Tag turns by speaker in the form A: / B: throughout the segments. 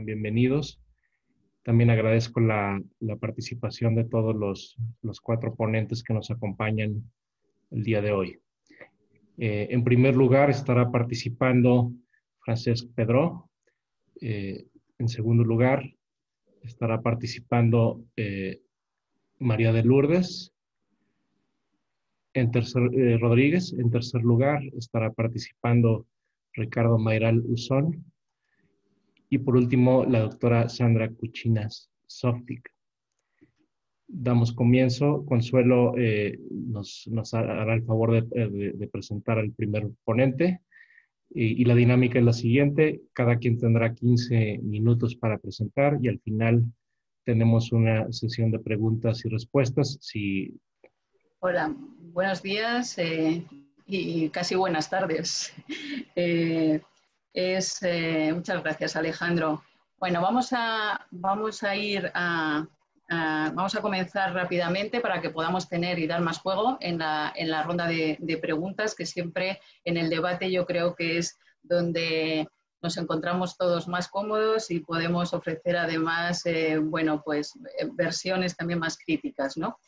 A: sean bienvenidos. También agradezco la participación de todos los 4 ponentes que nos acompañan el día de hoy. En primer lugar estará participando Francesc Pedró. En segundo lugar estará participando María de Lourdes Rodríguez. En tercer lugar estará participando Ricardo Mayral Uzón. Y por último, la doctora Sandra Cuchinas Softic. Damos comienzo. Consuelo nos hará el favor de presentar al primer ponente. Y la dinámica es la siguiente. Cada quien tendrá 15 minutos para presentar y al final tenemos una sesión de preguntas y respuestas.
B: Hola, buenos días y casi buenas tardes. Muchas gracias, Alejandro. Bueno, vamos a comenzar rápidamente para que podamos tener y dar más juego en la ronda de preguntas, que siempre en el debate yo creo que es donde nos encontramos todos más cómodos y podemos ofrecer además, versiones también más críticas, ¿no?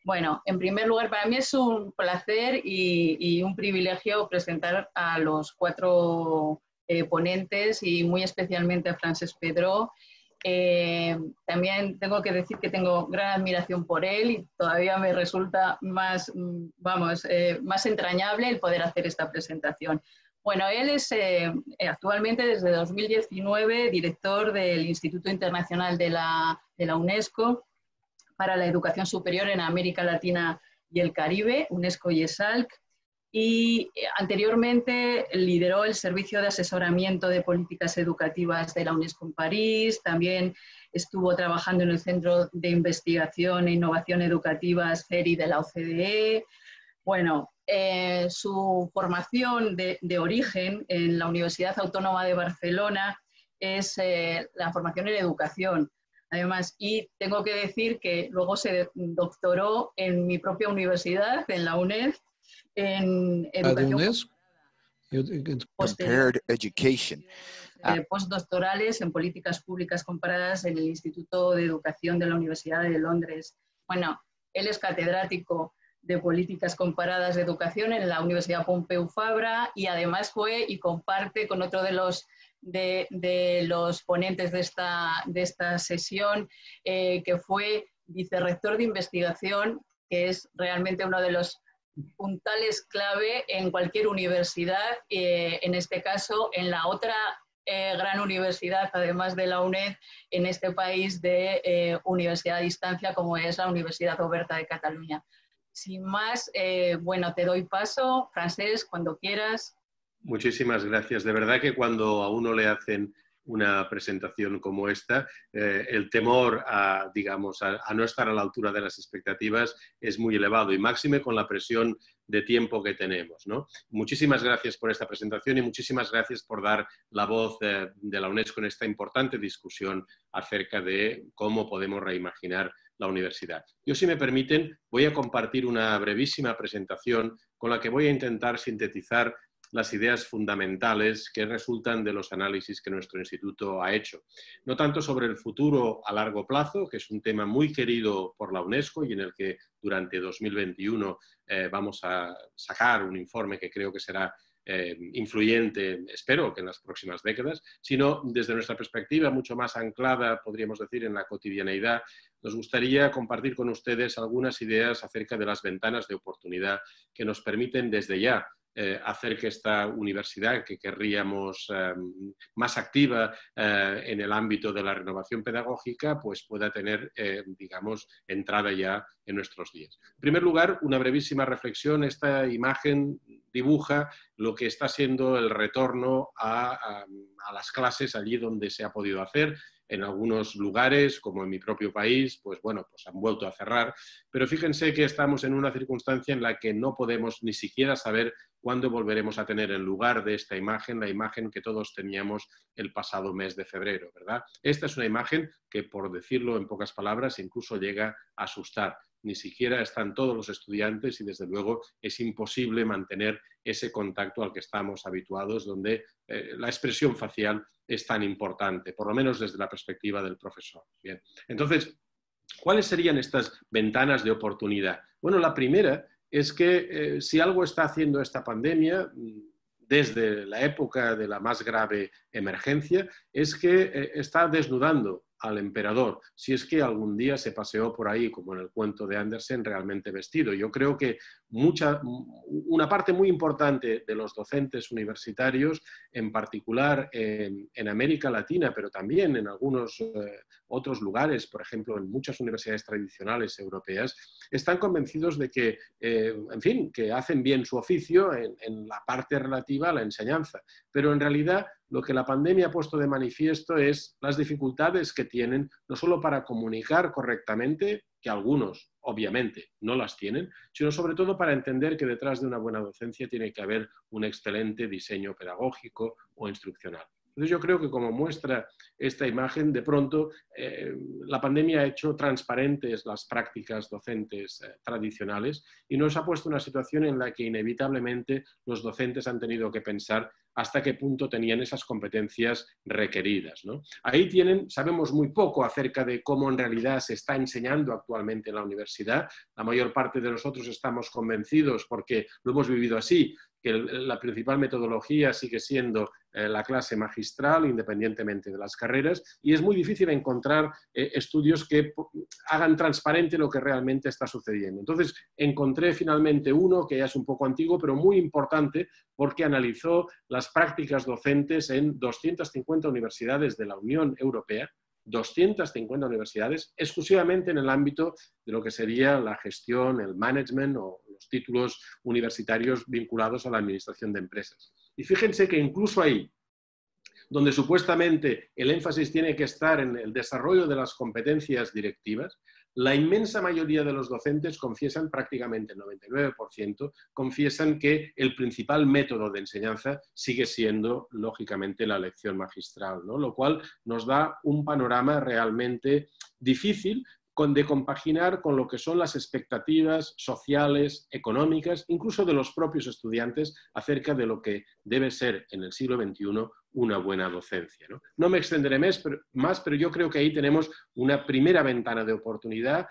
B: Bueno, en primer lugar, para mí es un placer y un privilegio presentar a los 4 ponentes y muy especialmente a Francesc Pedró. También tengo que decir que tengo gran admiración por él y todavía me resulta más entrañable el poder hacer esta presentación. Bueno, él es actualmente desde 2019 director del Instituto Internacional de la UNESCO para la Educación Superior en América Latina y el Caribe, UNESCO y ESALC, y anteriormente lideró el Servicio de Asesoramiento de Políticas Educativas de la UNESCO en París, también estuvo trabajando en el Centro de Investigación e Innovación Educativas CERI de la OCDE. Bueno, su formación de origen en la Universidad Autónoma de Barcelona es la formación en educación. Además, y tengo que decir que luego se doctoró en mi propia universidad, en la UNED, en educación postdoctorales en políticas públicas comparadas en el Instituto de Educación de la Universidad de Londres. Bueno, él es catedrático de políticas comparadas de educación en la Universidad Pompeu Fabra y además fue y comparte con otro de los ponentes de esta sesión, que fue vicerrector de investigación, que es realmente uno de los puntales clave en cualquier universidad, en este caso en la otra gran universidad, además de la UNED, en este país de universidad a distancia, como es la Universidad Oberta de Cataluña. Sin más, te doy paso, Francesc, cuando quieras.
C: Muchísimas gracias. De verdad que cuando a uno le hacen una presentación como esta, el temor a no estar a la altura de las expectativas es muy elevado y máxime con la presión de tiempo que tenemos, ¿no? Muchísimas gracias por esta presentación y muchísimas gracias por dar la voz de la UNESCO en esta importante discusión acerca de cómo podemos reimaginar la universidad. Yo, si me permiten, voy a compartir una brevísima presentación con la que voy a intentar sintetizar las ideas fundamentales que resultan de los análisis que nuestro instituto ha hecho. No tanto sobre el futuro a largo plazo, que es un tema muy querido por la UNESCO y en el que durante 2021 vamos a sacar un informe que creo que será influyente, espero que en las próximas décadas, sino desde nuestra perspectiva mucho más anclada, podríamos decir, en la cotidianeidad. Nos gustaría compartir con ustedes algunas ideas acerca de las ventanas de oportunidad que nos permiten desde ya hacer que esta universidad que querríamos más activa en el ámbito de la renovación pedagógica, pues pueda tener, entrada ya en nuestros días. En primer lugar, una brevísima reflexión. Esta imagen dibuja lo que está siendo el retorno a las clases allí donde se ha podido hacer. En algunos lugares, como en mi propio país, pues han vuelto a cerrar. Pero fíjense que estamos en una circunstancia en la que no podemos ni siquiera saber cuándo volveremos a tener en lugar de esta imagen, la imagen que todos teníamos el pasado mes de febrero, ¿verdad? Esta es una imagen que, por decirlo en pocas palabras, incluso llega a asustar. Ni siquiera están todos los estudiantes y, desde luego, es imposible mantener ese contacto al que estamos habituados, donde la expresión facial es tan importante, por lo menos desde la perspectiva del profesor. Bien. Entonces, ¿cuáles serían estas ventanas de oportunidad? Bueno, la primera es que si algo está haciendo esta pandemia, desde la época de la más grave emergencia, es que está desnudando al emperador, si es que algún día se paseó por ahí, como en el cuento de Andersen, realmente vestido. Yo creo que una parte muy importante de los docentes universitarios, en particular en América Latina, pero también en algunos otros lugares, por ejemplo, en muchas universidades tradicionales europeas, están convencidos de que, en fin, que hacen bien su oficio en la parte relativa a la enseñanza, pero en realidad lo que la pandemia ha puesto de manifiesto es las dificultades que tienen, no solo para comunicar correctamente, que algunos obviamente no las tienen, sino sobre todo para entender que detrás de una buena docencia tiene que haber un excelente diseño pedagógico o instruccional. Entonces yo creo que, como muestra esta imagen, de pronto la pandemia ha hecho transparentes las prácticas docentes tradicionales y nos ha puesto una situación en la que inevitablemente los docentes han tenido que pensar hasta qué punto tenían esas competencias requeridas, ¿no? Ahí sabemos muy poco acerca de cómo en realidad se está enseñando actualmente en la universidad. La mayor parte de nosotros estamos convencidos, porque lo hemos vivido así, que la principal metodología sigue siendo la clase magistral, independientemente de las carreras, y es muy difícil encontrar estudios que hagan transparente lo que realmente está sucediendo. Entonces, encontré finalmente uno que ya es un poco antiguo, pero muy importante, porque analizó las prácticas docentes en 250 universidades de la Unión Europea, 250 universidades, exclusivamente en el ámbito de lo que sería la gestión, el management o los títulos universitarios vinculados a la administración de empresas. Y fíjense que incluso ahí, donde supuestamente el énfasis tiene que estar en el desarrollo de las competencias directivas, la inmensa mayoría de los docentes confiesan, prácticamente el 99%, confiesan que el principal método de enseñanza sigue siendo, lógicamente, la lección magistral, ¿no? Lo cual nos da un panorama realmente difícil de compaginar con lo que son las expectativas sociales, económicas, incluso de los propios estudiantes, acerca de lo que debe ser en el siglo XXI una buena docencia, ¿no? No me extenderé más, pero yo creo que ahí tenemos una primera ventana de oportunidad,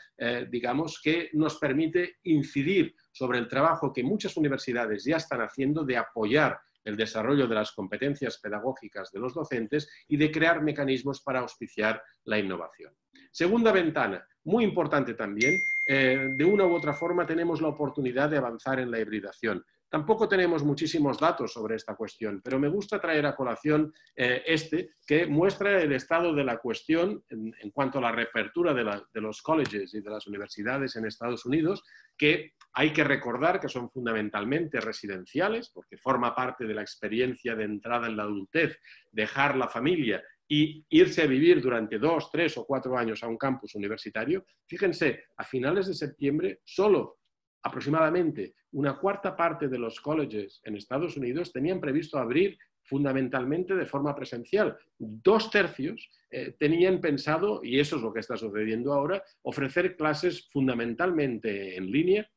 C: digamos, que nos permite incidir sobre el trabajo que muchas universidades ya están haciendo de apoyar el desarrollo de las competencias pedagógicas de los docentes y de crear mecanismos para auspiciar la innovación. Segunda ventana, muy importante también, de una u otra forma tenemos la oportunidad de avanzar en la hibridación. Tampoco tenemos muchísimos datos sobre esta cuestión, pero me gusta traer a colación que muestra el estado de la cuestión en cuanto a la reapertura de los colleges y de las universidades en Estados Unidos, que hay que recordar que son fundamentalmente residenciales, porque forma parte de la experiencia de entrada en la adultez, dejar la familia y irse a vivir durante 2, 3 o 4 años a un campus universitario. Fíjense, a finales de septiembre, solo aproximadamente una cuarta parte de los colleges en Estados Unidos tenían previsto abrir fundamentalmente de forma presencial. 2/3 tenían pensado, y eso es lo que está sucediendo ahora, ofrecer clases fundamentalmente en línea,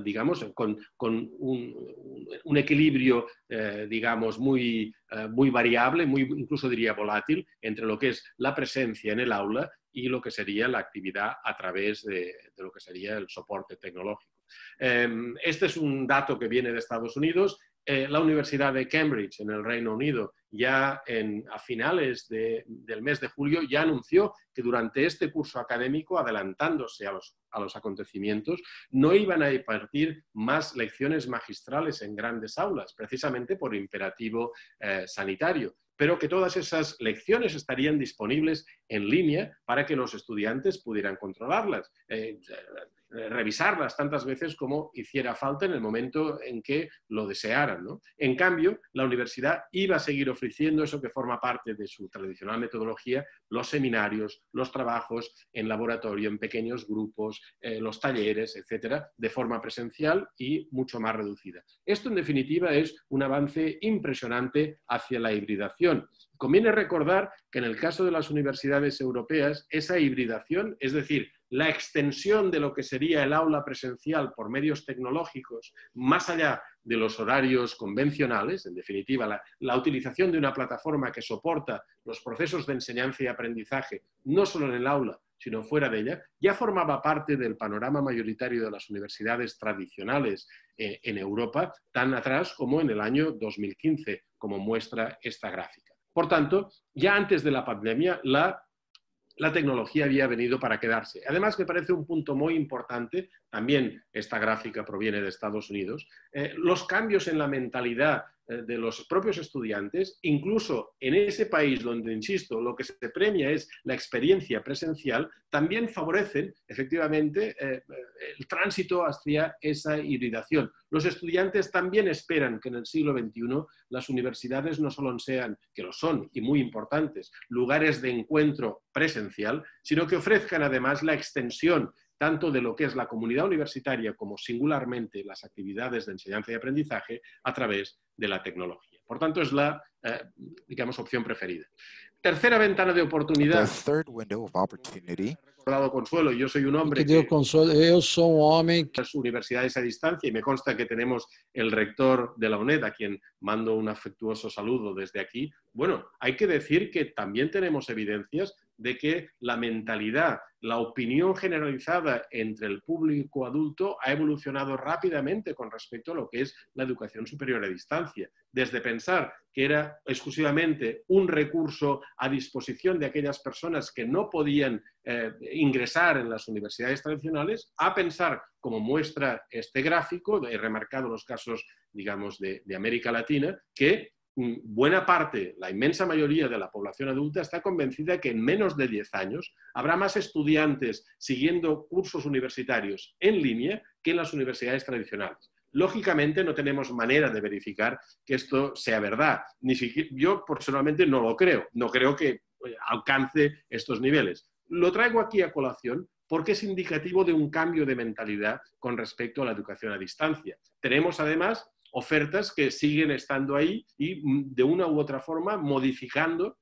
C: digamos, con un equilibrio, digamos, muy variable, incluso diría volátil, entre lo que es la presencia en el aula y lo que sería la actividad a través de lo que sería el soporte tecnológico. Este es un dato que viene de Estados Unidos. La Universidad de Cambridge, en el Reino Unido, ya a finales del mes de julio, ya anunció que durante este curso académico, adelantándose a los acontecimientos, no iban a impartir más lecciones magistrales en grandes aulas, precisamente por imperativo sanitario, pero que todas esas lecciones estarían disponibles en línea para que los estudiantes pudieran controlarlas, revisarlas tantas veces como hiciera falta en el momento en que lo desearan, ¿no? En cambio, la universidad iba a seguir ofreciendo eso que forma parte de su tradicional metodología, los seminarios, los trabajos en laboratorio, en pequeños grupos, los talleres, etcétera, de forma presencial y mucho más reducida. Esto, en definitiva, es un avance impresionante hacia la hibridación. Conviene recordar que en el caso de las universidades europeas, esa hibridación, es decir, la extensión de lo que sería el aula presencial por medios tecnológicos, más allá de los horarios convencionales, en definitiva, la utilización de una plataforma que soporta los procesos de enseñanza y aprendizaje, no solo en el aula, sino fuera de ella, ya formaba parte del panorama mayoritario de las universidades tradicionales en Europa, tan atrás como en el año 2015, como muestra esta gráfica. Por tanto, ya antes de la pandemia, la tecnología había venido para quedarse. Además, me parece un punto muy importante, también esta gráfica proviene de Estados Unidos, los cambios en la mentalidad de los propios estudiantes, incluso en ese país donde, insisto, lo que se premia es la experiencia presencial, también favorecen efectivamente el tránsito hacia esa hibridación. Los estudiantes también esperan que en el siglo XXI las universidades no solo sean, que lo son y muy importantes, lugares de encuentro presencial, sino que ofrezcan además la extensión tanto de lo que es la comunidad universitaria como singularmente las actividades de enseñanza y aprendizaje a través de la tecnología. Por tanto, es la, digamos, opción preferida. Tercera ventana de oportunidad. Recordado Consuelo, yo soy un hombre que
D: Consuelo, eu sou hombre
C: las universidades a distancia y me consta que tenemos el rector de la UNED, a quien mando un afectuoso saludo desde aquí. Bueno, hay que decir que también tenemos evidencias de que la mentalidad, la opinión generalizada entre el público adulto ha evolucionado rápidamente con respecto a lo que es la educación superior a distancia. Desde pensar que era exclusivamente un recurso a disposición de aquellas personas que no podían ingresar en las universidades tradicionales, a pensar, como muestra este gráfico, he remarcado los casos, digamos, de América Latina, que buena parte, la inmensa mayoría de la población adulta está convencida que en menos de 10 años habrá más estudiantes siguiendo cursos universitarios en línea que en las universidades tradicionales. Lógicamente no tenemos manera de verificar que esto sea verdad. Ni siquiera, yo personalmente no lo creo. No creo que alcance estos niveles. Lo traigo aquí a colación porque es indicativo de un cambio de mentalidad con respecto a la educación a distancia. Tenemos además ofertas que siguen estando ahí y de una u otra forma modificando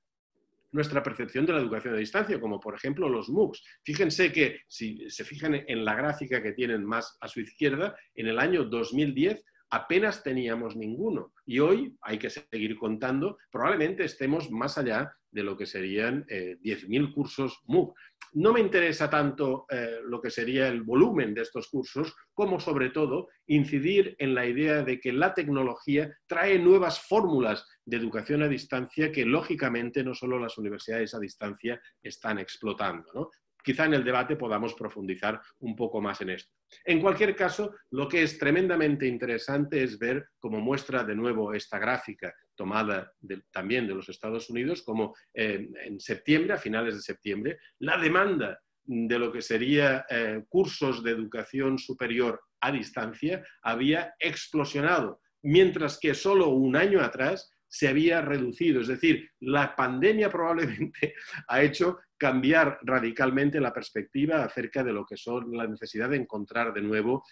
C: nuestra percepción de la educación a distancia, como por ejemplo los MOOCs. Fíjense que, si se fijan en la gráfica que tienen más a su izquierda, en el año 2010 apenas teníamos ninguno. Y hoy, hay que seguir contando, probablemente estemos más allá de lo que serían 10.000 cursos MOOC. No me interesa tanto lo que sería el volumen de estos cursos, como sobre todo incidir en la idea de que la tecnología trae nuevas fórmulas de educación a distancia que lógicamente no solo las universidades a distancia están explotando, ¿no? Quizá en el debate podamos profundizar un poco más en esto. En cualquier caso, lo que es tremendamente interesante es ver, como muestra de nuevo esta gráfica tomada también de los Estados Unidos, como en septiembre, a finales de septiembre, la demanda de lo que sería cursos de educación superior a distancia había explosionado, mientras que solo un año atrás se había reducido. Es decir, la pandemia probablemente ha hecho cambiar radicalmente la perspectiva acerca de lo que son la necesidad de encontrar de nuevo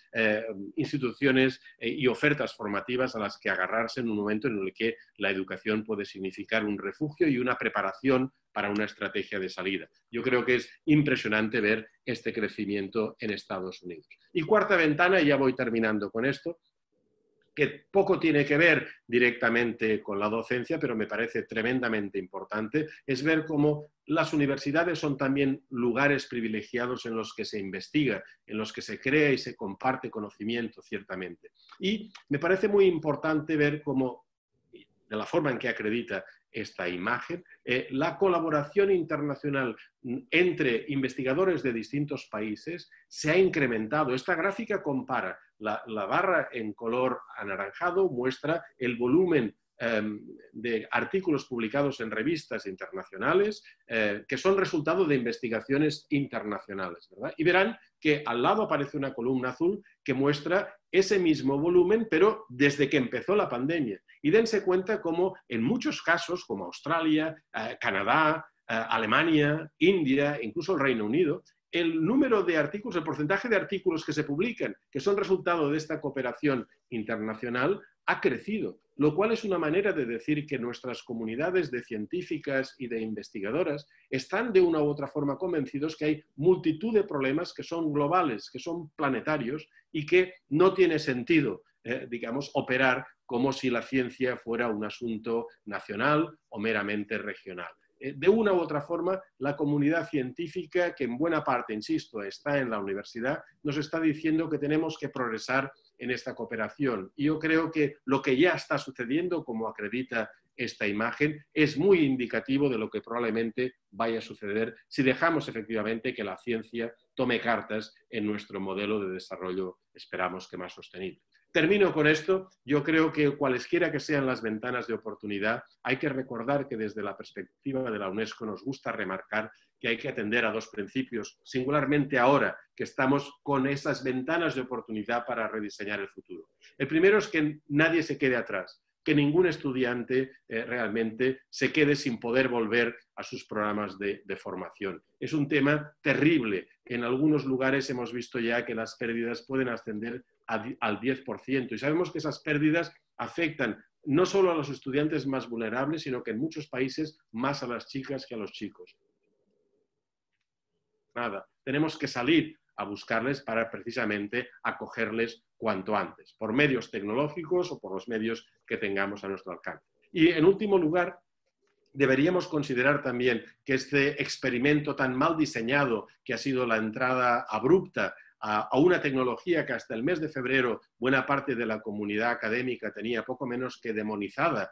C: instituciones y ofertas formativas a las que agarrarse en un momento en el que la educación puede significar un refugio y una preparación para una estrategia de salida. Yo creo que es impresionante ver este crecimiento en Estados Unidos. Y cuarta ventana, y ya voy terminando con esto, que poco tiene que ver directamente con la docencia, pero me parece tremendamente importante, es ver cómo las universidades son también lugares privilegiados en los que se investiga, en los que se crea y se comparte conocimiento, ciertamente. Y me parece muy importante ver cómo, de la forma en que acredita esta imagen, la colaboración internacional entre investigadores de distintos países se ha incrementado. Esta gráfica compara la barra en color anaranjado, muestra el volumen de artículos publicados en revistas internacionales que son resultado de investigaciones internacionales, ¿verdad? Y verán que al lado aparece una columna azul que muestra ese mismo volumen, pero desde que empezó la pandemia. Y dense cuenta cómo en muchos casos, como Australia, Canadá, Alemania, India, incluso el Reino Unido, el número de artículos, el porcentaje de artículos que se publican, que son resultado de esta cooperación internacional, ha crecido, lo cual es una manera de decir que nuestras comunidades de científicas y de investigadoras están de una u otra forma convencidos que hay multitud de problemas que son globales, que son planetarios y que no tiene sentido, digamos, operar como si la ciencia fuera un asunto nacional o meramente regional. De una u otra forma, la comunidad científica, que en buena parte, insisto, está en la universidad, nos está diciendo que tenemos que progresar en esta cooperación. Y yo creo que lo que ya está sucediendo, como acredita esta imagen, es muy indicativo de lo que probablemente vaya a suceder si dejamos efectivamente que la ciencia tome cartas en nuestro modelo de desarrollo, esperamos que más sostenible. Termino con esto. Yo creo que cualesquiera que sean las ventanas de oportunidad, hay que recordar que desde la perspectiva de la UNESCO nos gusta remarcar que hay que atender a dos principios, singularmente ahora que estamos con esas ventanas de oportunidad para rediseñar el futuro. El primero es que nadie se quede atrás, que ningún estudiante realmente se quede sin poder volver a sus programas de formación. Es un tema terrible. En algunos lugares hemos visto ya que las pérdidas pueden ascender al 10%, y sabemos que esas pérdidas afectan no solo a los estudiantes más vulnerables, sino que en muchos países más a las chicas que a los chicos. Nada, tenemos que salir a buscarles para precisamente acogerles cuanto antes, por medios tecnológicos o por los medios que tengamos a nuestro alcance. Y en último lugar, deberíamos considerar también que este experimento tan mal diseñado, que ha sido la entrada abrupta a una tecnología que hasta el mes de febrero buena parte de la comunidad académica tenía poco menos que demonizada,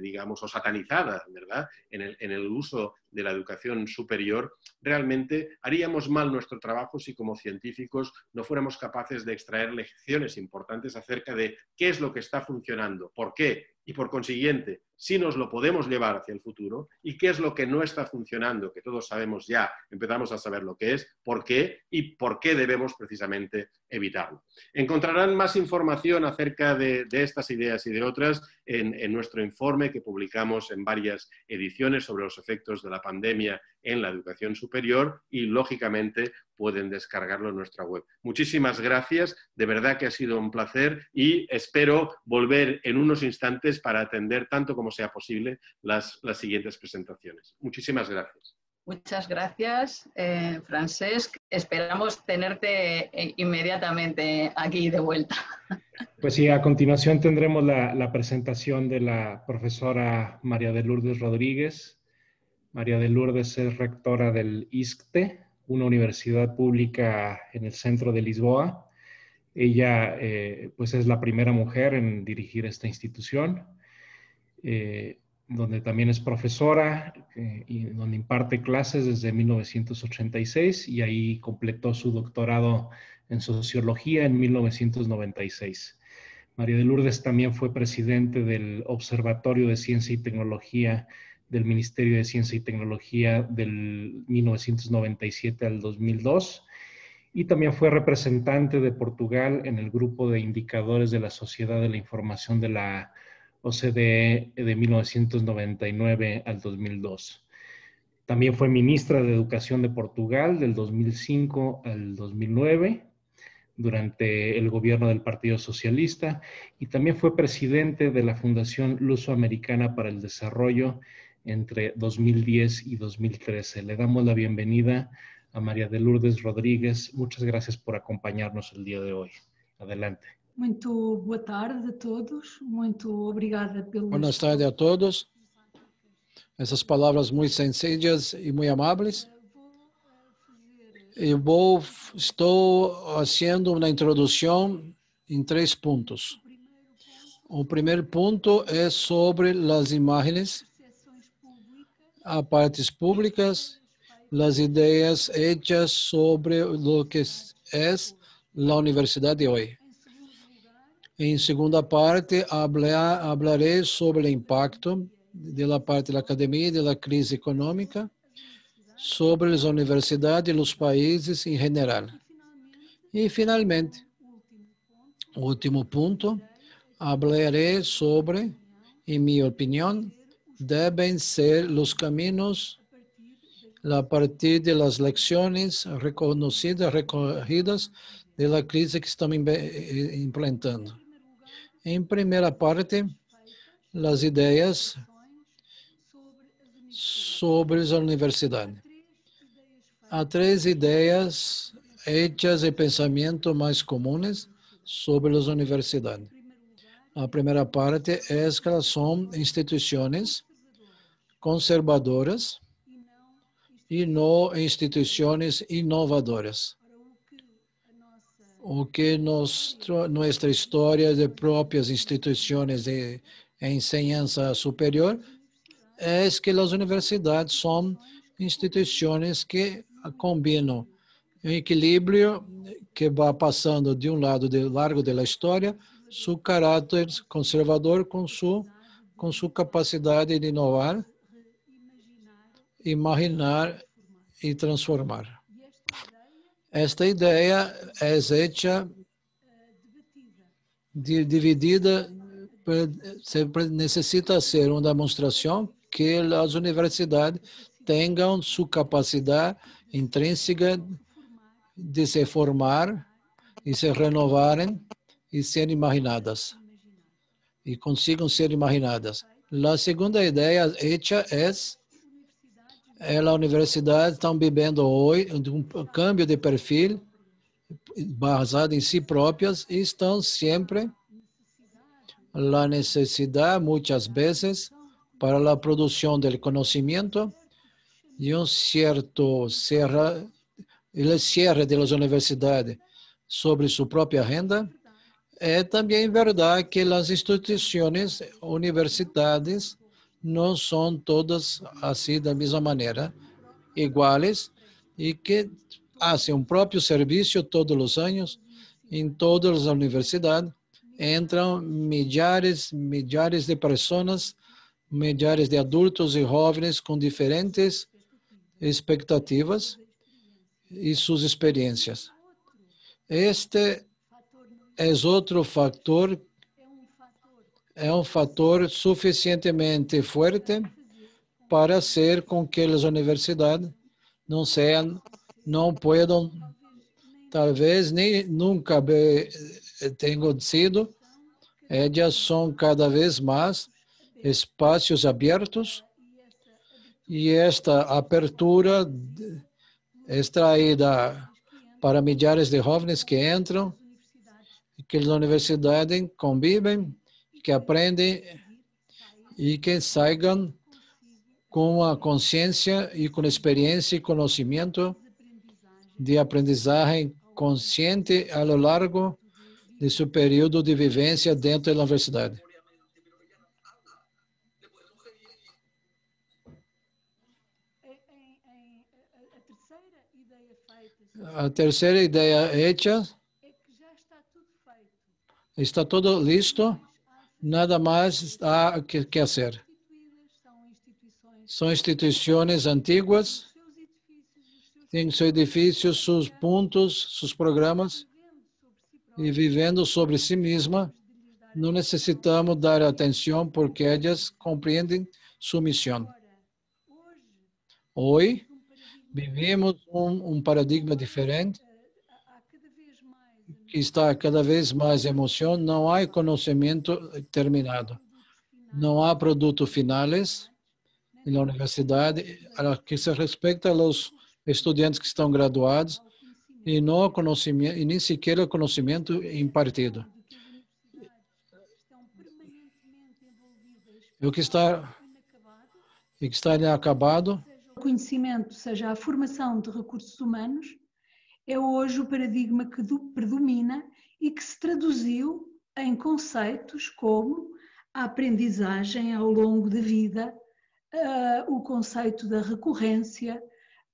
C: digamos, o satanizada, ¿verdad?, en el uso de la educación superior, realmente haríamos mal nuestro trabajo si como científicos no fuéramos capaces de extraer lecciones importantes acerca de qué es lo que está funcionando, por qué, y por consiguiente, si nos lo podemos llevar hacia el futuro, y qué es lo que no está funcionando, que todos sabemos ya, empezamos a saber lo que es, por qué y por qué debemos precisamente evitarlo. Encontrarán más información acerca de estas ideas y de otras en nuestro informe que publicamos en varias ediciones sobre los efectos de la pandemia en la educación superior y, lógicamente, pueden descargarlo en nuestra web. Muchísimas gracias, de verdad que ha sido un placer y espero volver en unos instantes para atender tanto como sea posible las siguientes presentaciones. Muchísimas gracias.
B: Muchas gracias, Francesc. Esperamos tenerte inmediatamente aquí de vuelta.
A: Pues sí, a continuación tendremos la presentación de la profesora María de Lourdes Rodríguez. María de Lourdes es rectora del ISCTE, una universidad pública en el centro de Lisboa. Ella pues es la primera mujer en dirigir esta institución, donde también es profesora y donde imparte clases desde 1986 y ahí completó su doctorado en sociología en 1996. María de Lourdes también fue presidente del Observatorio de Ciencia y Tecnología del Ministerio de Ciencia y Tecnología del 1997 al 2002 y también fue representante de Portugal en el grupo de indicadores de la Sociedad de la Información de la OCDE de 1999 al 2002. También fue ministra de Educación de Portugal del 2005 al 2009 durante el gobierno del Partido Socialista y también fue presidente de la Fundación Luso-Americana para el Desarrollo entre 2010 y 2013. Le damos la bienvenida a María de Lourdes Rodríguez. Muchas gracias por acompañarnos el día de hoy. Adelante.
E: Muito boa tarde a todos. Muito obrigada pelo...
D: Buenas tardes a todos. Essas palavras muito sencillas e muito amáveis. Estou fazendo uma introdução em 3 pontos. O primeiro ponto é sobre as imagens, as partes públicas, as ideias hechas sobre o que é a universidade de hoje. Em segunda parte, hablaré sobre o impacto da parte da academia e da crise econômica sobre as universidades e os países em geral. E, finalmente, o último ponto, hablaré sobre, em minha opinião, devem ser os caminhos a partir das lições reconhecidas, recorridas da crise que estamos implementando. Em primeira parte, as ideias sobre a universidade. Há 3 ideias hechas e pensamento mais comuns sobre as universidades. A primeira parte é que elas são instituições conservadoras e não instituições inovadoras. O que nossa história de próprias instituições de enseñança superior é que as universidades são instituições que combinam um equilíbrio que vai passando de um lado largo da história, seu caráter conservador com sua capacidade de inovar, imaginar e transformar. Esta ideia é hecha, dividida, sempre necessita ser uma demonstração que as universidades tenham sua capacidade intrínseca de se formar e se renovarem e ser imaginadas. E consigam ser imaginadas. A segunda ideia hecha é a universidade está vivendo hoje um câmbio de perfil baseado em si próprias e estão sempre a necessidade, muitas vezes, para a produção do conhecimento e certo cierre das universidades sobre sua própria renda. É também verdade que as instituições universitárias não são todas assim da mesma maneira, iguais, e que fazem próprio serviço todos os anos em todas as universidades. Entram milhares de pessoas, milhares de adultos e jovens com diferentes expectativas e suas experiências. Este é outro fator, é um fator suficientemente forte para ser com que as universidades não possam, talvez nem nunca tenham sido, elas são cada vez mais espaços abertos e esta abertura extraída para milhares de jovens que entram, que as universidades convivem, que aprendem e que saiam com a consciência e com experiência e conhecimento de aprendizagem consciente ao largo de seu período de vivência dentro da universidade. A terceira ideia hecha está tudo listo, nada mais há que fazer. São instituições antigas, têm seus edifícios, seus pontos, seus programas, e vivendo sobre si mesma, não necessitamos dar atenção porque elas compreendem sua missão. Hoje, vivemos um paradigma diferente, que está cada vez mais emoção, não há conhecimento terminado. Não há produtos finais na universidade, a que se respeita aos estudantes que estão graduados e não conhecimento, e nem sequer o conhecimento impartido. O que está inacabado,
E: o conhecimento, seja a formação de recursos humanos, é hoje o paradigma que predomina e que se traduziu em conceitos como a aprendizagem ao longo da vida, o conceito da recorrência,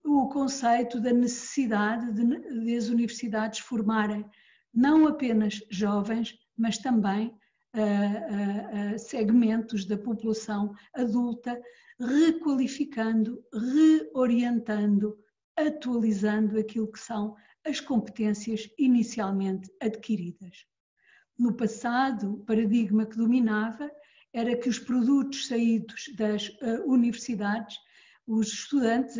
E: o conceito da necessidade de as universidades formarem não apenas jovens, mas também segmentos da população adulta, requalificando, reorientando, atualizando aquilo que são as competências inicialmente adquiridas. No passado, o paradigma que dominava era que os produtos saídos das universidades, os estudantes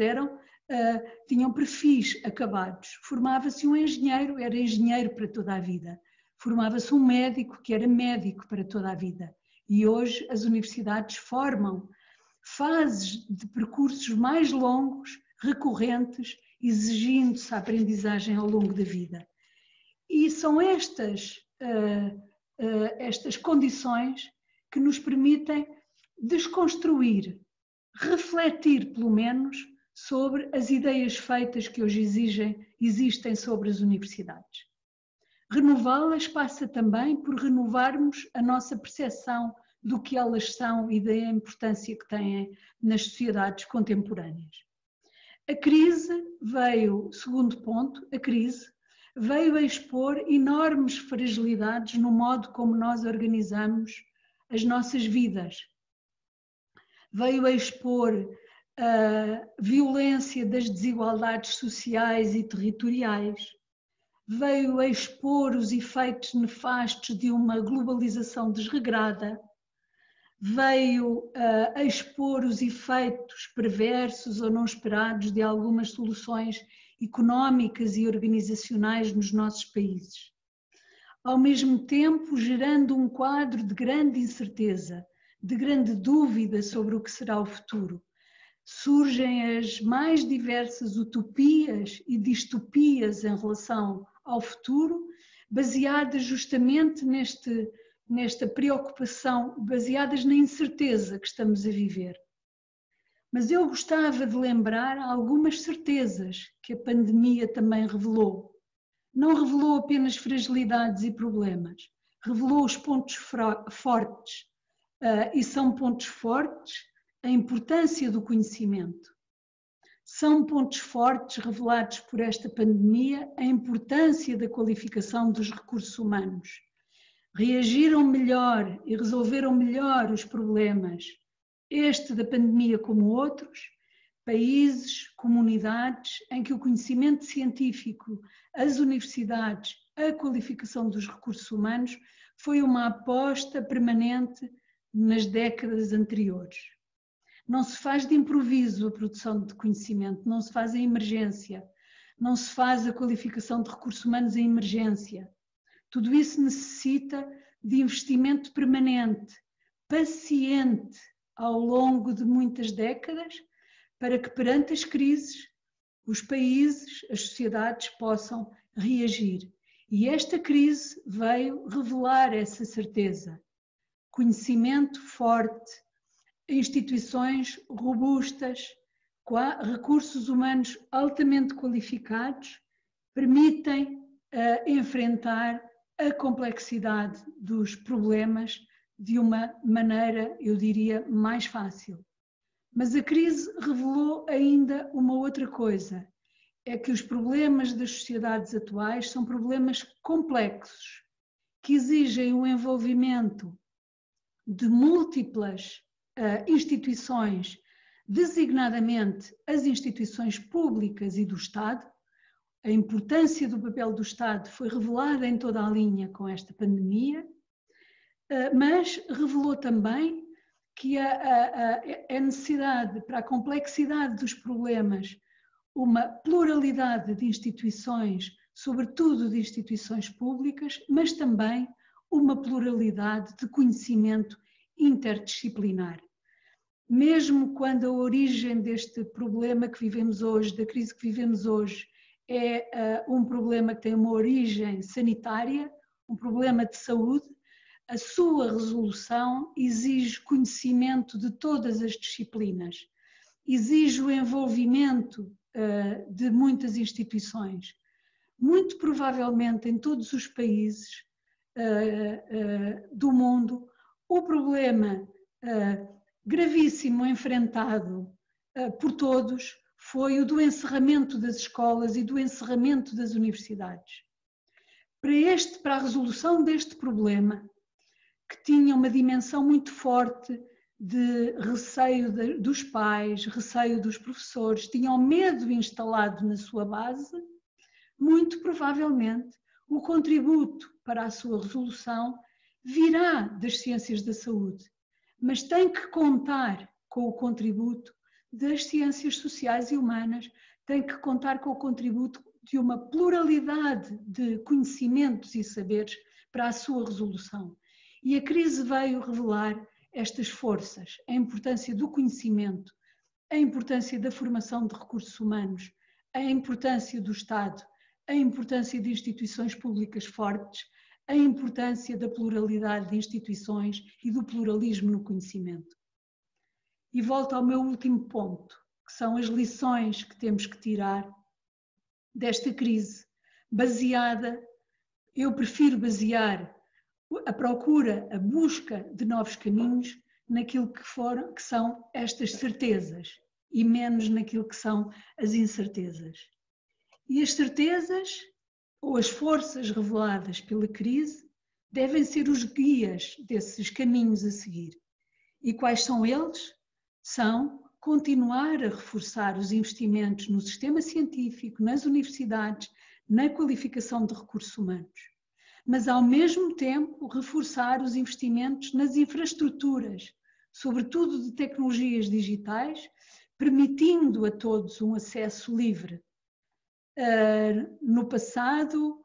E: tinham perfis acabados. Formava-se um engenheiro, era engenheiro para toda a vida. Formava-se um médico que era médico para toda a vida. E hoje as universidades formam fases de percursos mais longos, recorrentes, exigindo-se a aprendizagem ao longo da vida. E são estas condições que nos permitem desconstruir, refletir pelo menos sobre as ideias feitas que hoje existem sobre as universidades. Renová-las passa também por renovarmos a nossa percepção do que elas são e da importância que têm nas sociedades contemporâneas. A crise veio, segundo ponto, a crise veio a expor enormes fragilidades no modo como nós organizamos as nossas vidas. Veio a expor a violência das desigualdades sociais e territoriais. Veio a expor os efeitos nefastos de uma globalização desregrada. Veio a expor os efeitos perversos ou não esperados de algumas soluções económicas e organizacionais nos nossos países. Ao mesmo tempo, gerando um quadro de grande incerteza, de grande dúvida sobre o que será o futuro. Surgem as mais diversas utopias e distopias em relação ao futuro, baseadas justamente nesta preocupação, baseadas na incerteza que estamos a viver. Mas eu gostava de lembrar algumas certezas que a pandemia também revelou. Não revelou apenas fragilidades e problemas, revelou os pontos fortes. E são pontos fortes a importância do conhecimento. São pontos fortes revelados por esta pandemia a importância da qualificação dos recursos humanos. Reagiram melhor e resolveram melhor os problemas, este da pandemia como outros, países, comunidades em que o conhecimento científico, as universidades, a qualificação dos recursos humanos foi uma aposta permanente nas décadas anteriores. Não se faz de improviso a produção de conhecimento, não se faz em emergência, não se faz a qualificação de recursos humanos em emergência. Tudo isso necessita de investimento permanente, paciente, ao longo de muitas décadas, para que perante as crises, os países, as sociedades possam reagir. E esta crise veio revelar essa certeza. Conhecimento forte, instituições robustas, recursos humanos altamente qualificados, permitem enfrentar a complexidade dos problemas de uma maneira, eu diria, mais fácil. Mas a crise revelou ainda uma outra coisa, é que os problemas das sociedades atuais são problemas complexos, que exigem o envolvimento de múltiplas instituições, designadamente as instituições públicas e do Estado. A importância do papel do Estado foi revelada em toda a linha com esta pandemia, mas revelou também que a necessidade, para a complexidade dos problemas, uma pluralidade de instituições, sobretudo de instituições públicas, mas também uma pluralidade de conhecimento interdisciplinar. Mesmo quando a origem deste problema que vivemos hoje, da crise que vivemos hoje, é um problema que tem uma origem sanitária, um problema de saúde, a sua resolução exige conhecimento de todas as disciplinas, exige o envolvimento de muitas instituições. Muito provavelmente em todos os países do mundo, o problema gravíssimo enfrentado por todos foi o do encerramento das escolas e do encerramento das universidades. Para a resolução deste problema, que tinha uma dimensão muito forte de receio dos pais, receio dos professores, tinham medo instalado na sua base, muito provavelmente o contributo para a sua resolução virá das ciências da saúde, mas tem que contar com o contributo das ciências sociais e humanas, tem que contar com o contributo de uma pluralidade de conhecimentos e saberes para a sua resolução. E a crise veio revelar estas forças, a importância do conhecimento, a importância da formação de recursos humanos, a importância do Estado, a importância de instituições públicas fortes, a importância da pluralidade de instituições e do pluralismo no conhecimento. E volto ao meu último ponto, que são as lições que temos que tirar desta crise, eu prefiro basear a procura, a busca de novos caminhos naquilo que são estas certezas e menos naquilo que são as incertezas. E as certezas, ou as forças reveladas pela crise, devem ser os guias desses caminhos a seguir. E quais são eles? São continuar a reforçar os investimentos no sistema científico, nas universidades, na qualificação de recursos humanos, mas ao mesmo tempo reforçar os investimentos nas infraestruturas, sobretudo de tecnologias digitais, permitindo a todos um acesso livre. No passado,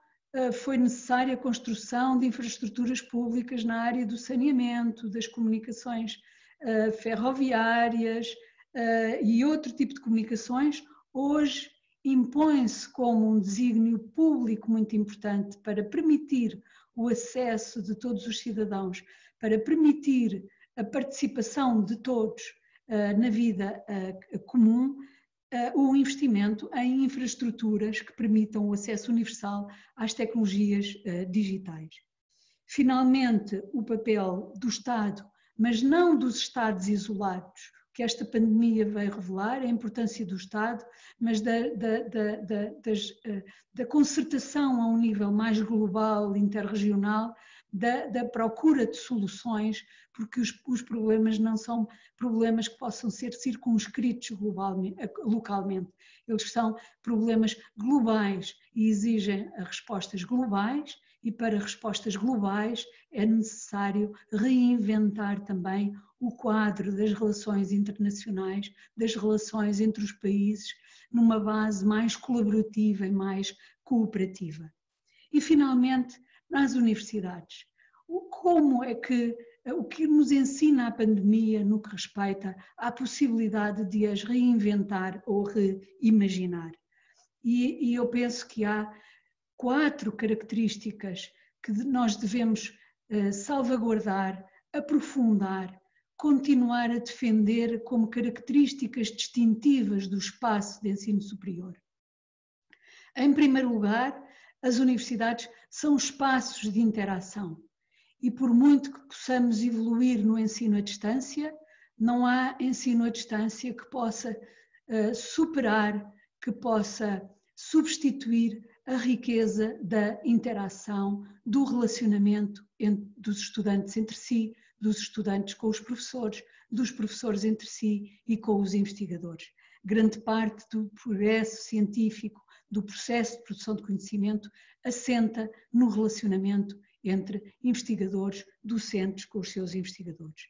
E: foi necessária a construção de infraestruturas públicas na área do saneamento, das comunicações ferroviárias e outro tipo de comunicações. Hoje impõe-se como um desígnio público muito importante para permitir o acesso de todos os cidadãos, para permitir a participação de todos na vida comum, o investimento em infraestruturas que permitam o acesso universal às tecnologias digitais. Finalmente, o papel do Estado, mas não dos Estados isolados, que esta pandemia veio revelar, a importância do Estado, mas da concertação a um nível mais global, interregional, da procura de soluções, porque os problemas não são problemas que possam ser circunscritos localmente. Eles são problemas globais e exigem respostas globais, e para respostas globais é necessário reinventar também o quadro das relações internacionais, das relações entre os países, numa base mais colaborativa e mais cooperativa. E, finalmente, nas universidades. O que nos ensina a pandemia no que respeita à possibilidade de as reinventar ou reimaginar? E eu penso que há 4 características que nós devemos salvaguardar, aprofundar, continuar a defender como características distintivas do espaço de ensino superior. Em primeiro lugar, as universidades são espaços de interação e por muito que possamos evoluir no ensino à distância, não há ensino à distância que possa superar, que possa substituir a riqueza da interação, do relacionamento dos estudantes entre si, dos estudantes com os professores, dos professores entre si e com os investigadores. Grande parte do progresso científico, do processo de produção de conhecimento, assenta no relacionamento entre investigadores, docentes com os seus investigadores.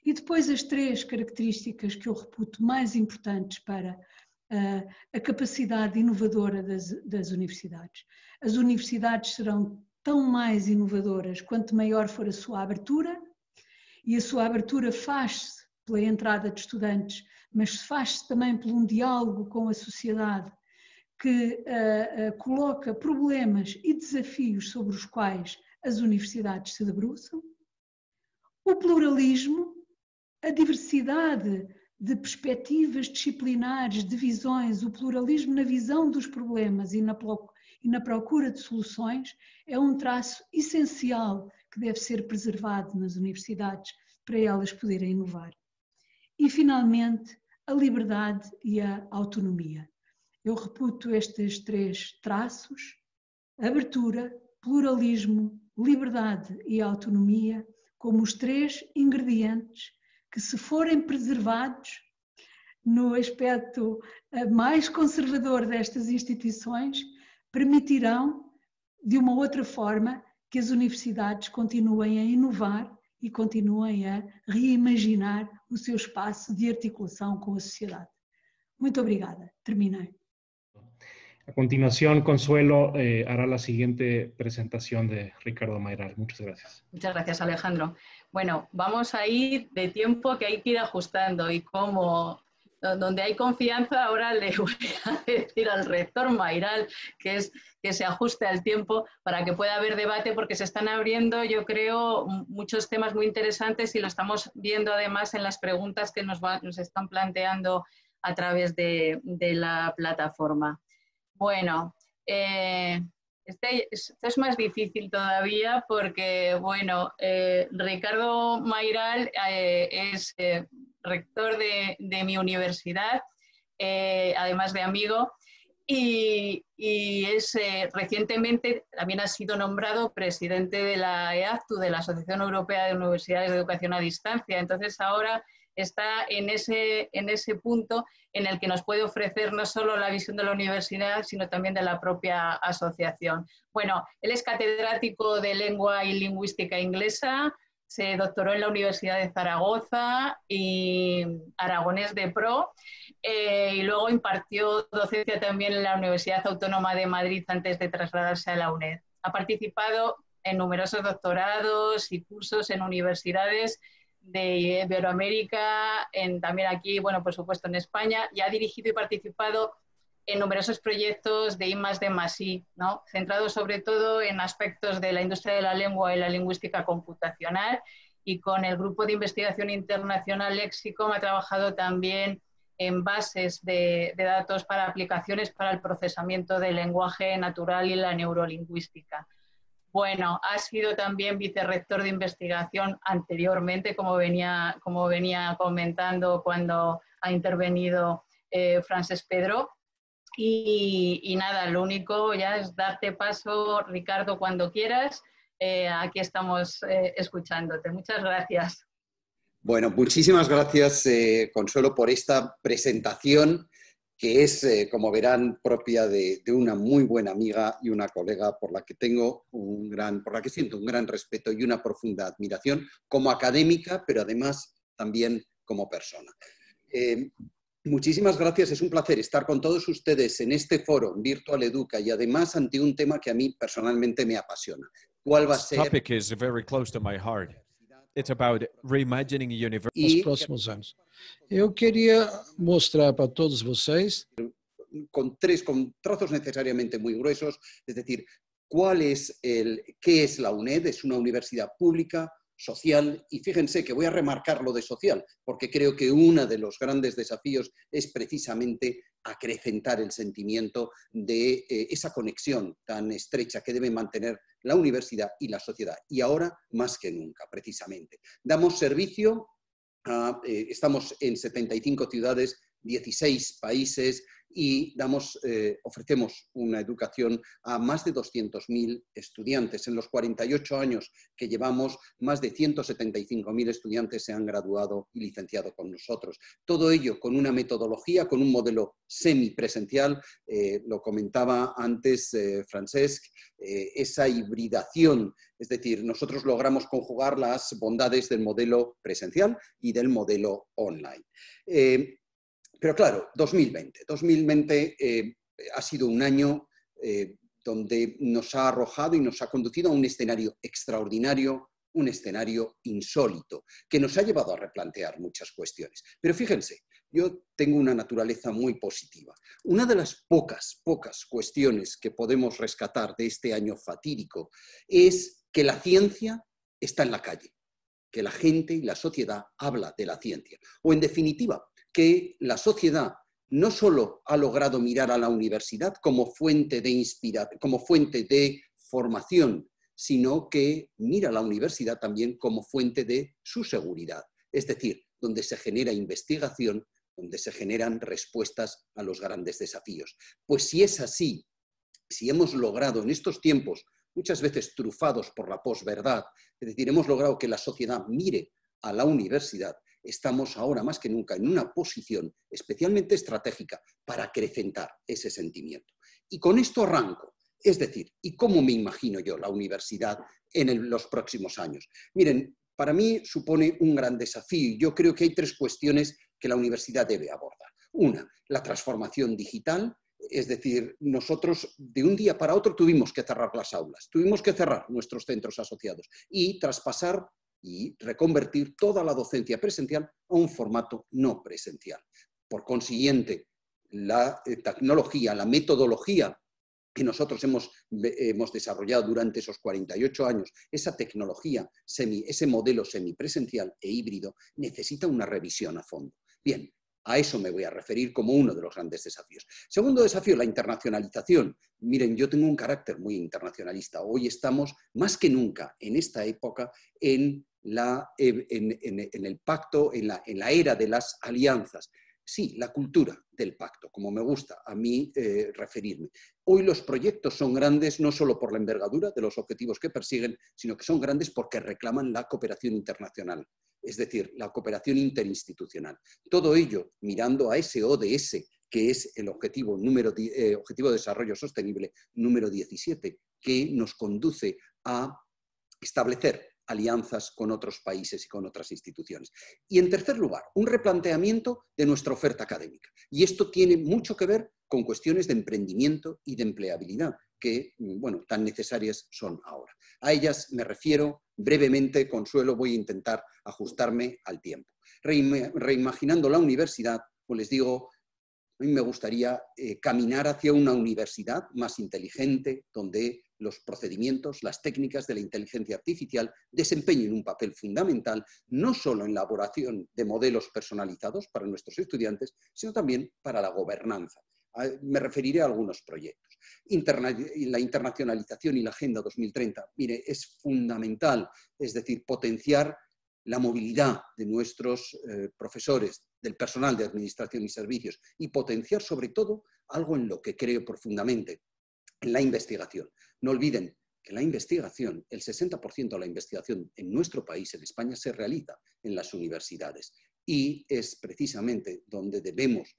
E: E depois as 3 características que eu reputo mais importantes para a capacidade inovadora das universidades. As universidades serão tão mais inovadoras quanto maior for a sua abertura, e a sua abertura faz-se pela entrada de estudantes, mas faz-se também por um diálogo com a sociedade que coloca problemas e desafios sobre os quais as universidades se debruçam. O pluralismo, a diversidade de perspectivas disciplinares, de visões, o pluralismo na visão dos problemas e na procura de soluções é um traço essencial que deve ser preservado nas universidades para elas poderem inovar. E, finalmente, a liberdade e a autonomia. Eu reputo estes 3 traços: abertura, pluralismo, liberdade e autonomia, como os 3 ingredientes que, se forem preservados no aspecto mais conservador destas instituições, permitirão, de uma outra forma, que as universidades continuem a inovar e continuem a reimaginar o seu espaço de articulação com a sociedade. Muito obrigada. Terminei.
A: A continuación, Consuelo hará la siguiente presentación de Ricardo Mayral. Muchas gracias.
B: Muchas gracias, Alejandro. Bueno, vamos a ir de tiempo, que hay que ir ajustando, y como donde hay confianza, ahora le voy a decir al rector Mayral que se ajuste al tiempo para que pueda haber debate, porque se están abriendo, yo creo, muchos temas muy interesantes, y lo estamos viendo además en las preguntas que nos están planteando a través de la plataforma. Bueno, este es más difícil todavía porque, bueno, Ricardo Mayral es rector de mi universidad, además de amigo, y recientemente también ha sido nombrado presidente de la EACTU, de la Asociación Europea de Universidades de Educación a Distancia. Entonces ahora está en ese punto en el que nos puede ofrecer no solo la visión de la universidad, sino también de la propia asociación. Bueno, él es catedrático de Lengua y Lingüística Inglesa, se doctoró en la Universidad de Zaragoza y Aragonés de Pro, y luego impartió docencia también en la Universidad Autónoma de Madrid antes de trasladarse a la UNED. Ha participado en numerosos doctorados y cursos en universidades de Iberoamérica, también aquí, bueno, por supuesto en España, y ha dirigido y participado en numerosos proyectos de I+D+I, ¿no? Centrados sobre todo en aspectos de la industria de la lengua y la lingüística computacional, y con el grupo de investigación internacional Lexicom ha trabajado también en bases de datos para aplicaciones para el procesamiento del lenguaje natural y la neurolingüística. Bueno, ha sido también vicerrector de investigación anteriormente, como venía comentando cuando ha intervenido Francesc Pedro. Y nada, lo único ya es darte paso, Ricardo, cuando quieras. Aquí estamos escuchándote. Muchas gracias.
F: Bueno, muchísimas gracias, Consuelo, por esta presentación, que es, como verán, propia de una muy buena amiga y una colega por la que siento un gran respeto y una profunda admiración como académica, pero además también como persona. Muchísimas gracias, es un placer estar con todos ustedes en este foro Virtual Educa, y además ante un tema que a mí personalmente me apasiona. ¿Cuál va a ser?
G: Topic is very close to my heart. It's about reimagining university.
D: Nos próximos anos. Eu queria mostrar para todos vocês,
F: con trazos necesariamente muy gruesos, es decir, ¿qué es la UNED? Es una universidad pública, social, y fíjense que voy a remarcar lo de social, porque creo que uno de los grandes desafíos es precisamente acrecentar el sentimiento de esa conexión tan estrecha que debe mantener la universidad y la sociedad, y ahora más que nunca, precisamente. Damos servicio, estamos en 75 ciudades, 16 países, y ofrecemos una educación a más de 200.000 estudiantes. En los 48 años que llevamos, más de 175.000 estudiantes se han graduado y licenciado con nosotros. Todo ello con una metodología, con un modelo semipresencial, lo comentaba antes Francesc, esa hibridación, es decir, nosotros logramos conjugar las bondades del modelo presencial y del modelo online. Pero claro, 2020 ha sido un año donde nos ha arrojado y nos ha conducido a un escenario extraordinario, un escenario insólito, que nos ha llevado a replantear muchas cuestiones. Pero fíjense, yo tengo una naturaleza muy positiva. Una de las pocas cuestiones que podemos rescatar de este año fatídico es que la ciencia está en la calle, que la gente y la sociedad habla de la ciencia. O en definitiva, que la sociedad no solo ha logrado mirar a la universidad como fuente de formación, sino que mira a la universidad también como fuente de su seguridad. Es decir, donde se genera investigación, donde se generan respuestas a los grandes desafíos. Pues si es así, si hemos logrado en estos tiempos, muchas veces trufados por la posverdad, es decir, hemos logrado que la sociedad mire a la universidad, estamos ahora más que nunca en una posición especialmente estratégica para acrecentar ese sentimiento. Y con esto arranco, es decir, ¿y cómo me imagino yo la universidad en los próximos años? Miren, para mí supone un gran desafío y yo creo que hay tres cuestiones que la universidad debe abordar. Una, la transformación digital, Es decir, nosotros de un día para otro tuvimos que cerrar las aulas, tuvimos que cerrar nuestros centros asociados y traspasar y reconvertir toda la docencia presencial a un formato no presencial. Por consiguiente, la tecnología, la metodología que nosotros hemos desarrollado durante esos 48 años, esa tecnología, ese modelo semipresencial e híbrido, necesita una revisión a fondo. Bien, a eso me voy a referir como uno de los grandes desafíos. Segundo desafío, la internacionalización. Miren, yo tengo un carácter muy internacionalista. Hoy estamos más que nunca en esta época en el pacto, en la era de las alianzas. Sí, la cultura del pacto, como me gusta a mí referirme. Hoy los proyectos son grandes no solo por la envergadura de los objetivos que persiguen, sino que son grandes porque reclaman la cooperación internacional, es decir, la cooperación interinstitucional. Todo ello mirando a ese ODS, que es el objetivo de desarrollo sostenible número 17, que nos conduce a establecer alianzas con otros países y con otras instituciones. Y en tercer lugar, un replanteamiento de nuestra oferta académica. Y esto tiene mucho que ver con cuestiones de emprendimiento y de empleabilidad, que, bueno, tan necesarias son ahora. A ellas me refiero brevemente, Consuelo, voy a intentar ajustarme al tiempo. Reimaginando la universidad, pues les digo, a mí me gustaría caminar hacia una universidad más inteligente, donde los procedimientos, las técnicas de la inteligencia artificial desempeñen un papel fundamental, no solo en la elaboración de modelos personalizados para nuestros estudiantes, sino también para la gobernanza. Me referiré a algunos proyectos. La internacionalización y la Agenda 2030, mire, es fundamental, es decir, potenciar la movilidad de nuestros profesores, del personal de administración y servicios, y potenciar sobre todo algo en lo que creo profundamente, en la investigación. No olviden que la investigación, el 60% de la investigación en nuestro país, en España, se realiza en las universidades y es precisamente donde debemos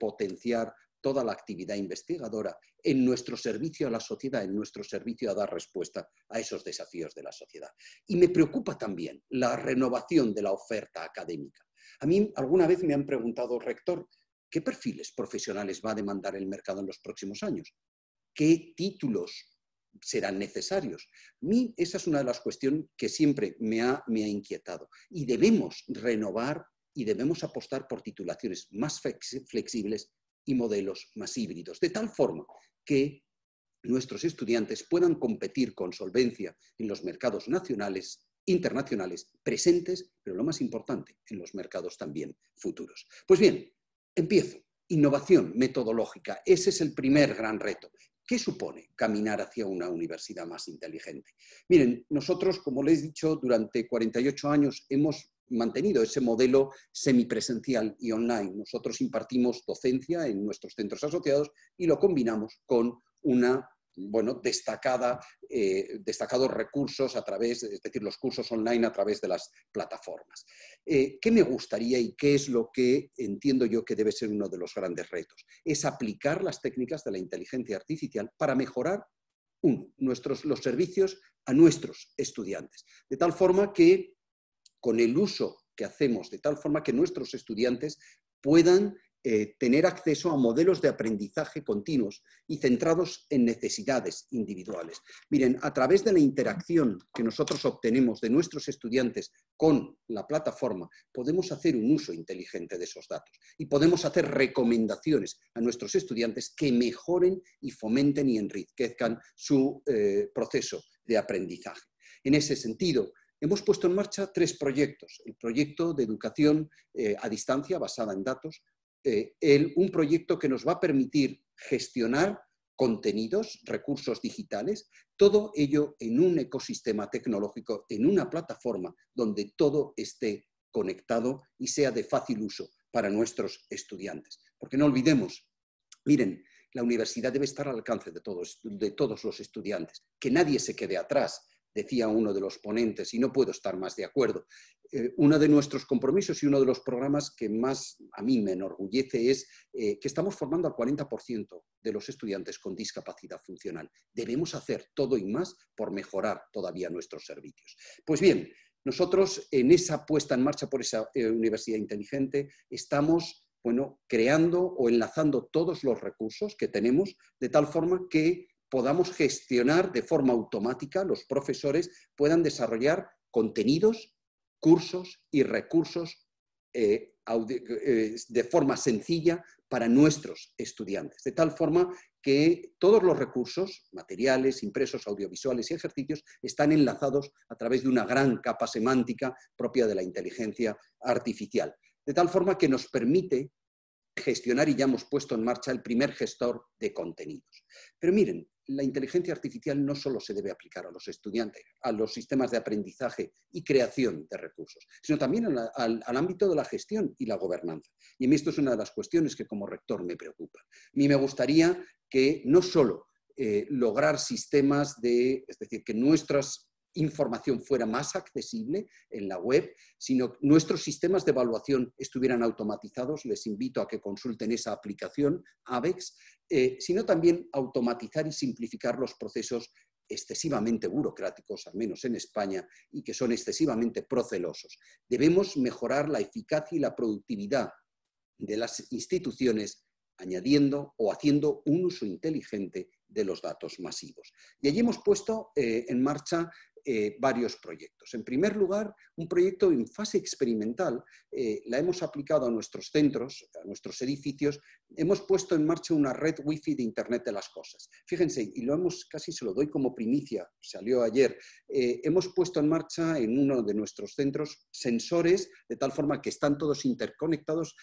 F: potenciar toda la actividad investigadora en nuestro servicio a la sociedad, en nuestro servicio a dar respuesta a esos desafíos de la sociedad. Y me preocupa también la renovación de la oferta académica. A mí alguna vez me han preguntado, rector, ¿qué perfiles profesionales va a demandar el mercado en los próximos años? ¿Qué títulos serán necesarios? A mí esa es una de las cuestiones que siempre me ha inquietado. Y debemos renovar y debemos apostar por titulaciones más flexibles y modelos más híbridos, de tal forma que nuestros estudiantes puedan competir con solvencia en los mercados nacionales, internacionales, presentes, pero lo más importante, en los mercados también futuros. Pues bien, empiezo. Innovación metodológica. Ese es el primer gran reto. ¿Qué supone caminar hacia una universidad más inteligente? Miren, nosotros, como les he dicho, durante 48 años hemos mantenido ese modelo semipresencial y online. Nosotros impartimos docencia en nuestros centros asociados y lo combinamos con una destacados recursos a través, es decir, los cursos online a través de las plataformas. ¿Qué me gustaría y qué es lo que entiendo yo que debe ser uno de los grandes retos? Es aplicar las técnicas de la inteligencia artificial para mejorar, los servicios a nuestros estudiantes, de tal forma que con el uso que hacemos, de tal forma que nuestros estudiantes puedan tener acceso a modelos de aprendizaje continuos y centrados en necesidades individuales. Miren, a través de la interacción que nosotros obtenemos de nuestros estudiantes con la plataforma, podemos hacer un uso inteligente de esos datos y podemos hacer recomendaciones a nuestros estudiantes que mejoren y fomenten y enriquezcan su proceso de aprendizaje. En ese sentido, hemos puesto en marcha 3 proyectos. El proyecto de educación a distancia basada en datos, un proyecto que nos va a permitir gestionar contenidos, recursos digitales, todo ello en un ecosistema tecnológico, en una plataforma donde todo esté conectado y sea de fácil uso para nuestros estudiantes. Porque no olvidemos, miren, la universidad debe estar al alcance de todos los estudiantes, que nadie se quede atrás, decía uno de los ponentes, y no puedo estar más de acuerdo. Uno de nuestros compromisos y uno de los programas que más a mí me enorgullece es que estamos formando al 40% de los estudiantes con discapacidad funcional. Debemos hacer todo y más por mejorar todavía nuestros servicios. Pues bien, nosotros en esa puesta en marcha por esa universidad inteligente estamos bueno, creando o enlazando todos los recursos que tenemos de tal forma que podamos gestionar de forma automática, los profesores puedan desarrollar contenidos, cursos y recursos de forma sencilla para nuestros estudiantes, de tal forma que todos los recursos, materiales, impresos, audiovisuales y ejercicios, están enlazados a través de una gran capa semántica propia de la inteligencia artificial, de tal forma que nos permite gestionar, y ya hemos puesto en marcha el primer gestor de contenidos. Pero miren, la inteligencia artificial no solo se debe aplicar a los estudiantes, a los sistemas de aprendizaje y creación de recursos, sino también al ámbito de la gestión y la gobernanza. Y a mí esto es una de las cuestiones que como rector me preocupa. A mí me gustaría que no solo lograr sistemas es decir, que nuestras información fuera más accesible en la web, sino que nuestros sistemas de evaluación estuvieran automatizados. Les invito a que consulten esa aplicación, ABEX, sino también automatizar y simplificar los procesos excesivamente burocráticos, al menos en España, y que son excesivamente procelosos. Debemos mejorar la eficacia y la productividad de las instituciones añadiendo o haciendo un uso inteligente de los datos masivos. Y allí hemos puesto en marcha varios proyectos. En primer lugar, un proyecto en fase experimental, la hemos aplicado a nuestros centros, a nuestros edificios, hemos puesto en marcha una red wifi de Internet de las cosas. Fíjense, y casi se lo doy como primicia, salió ayer, hemos puesto en marcha en uno de nuestros centros sensores de tal forma que están todos interconectados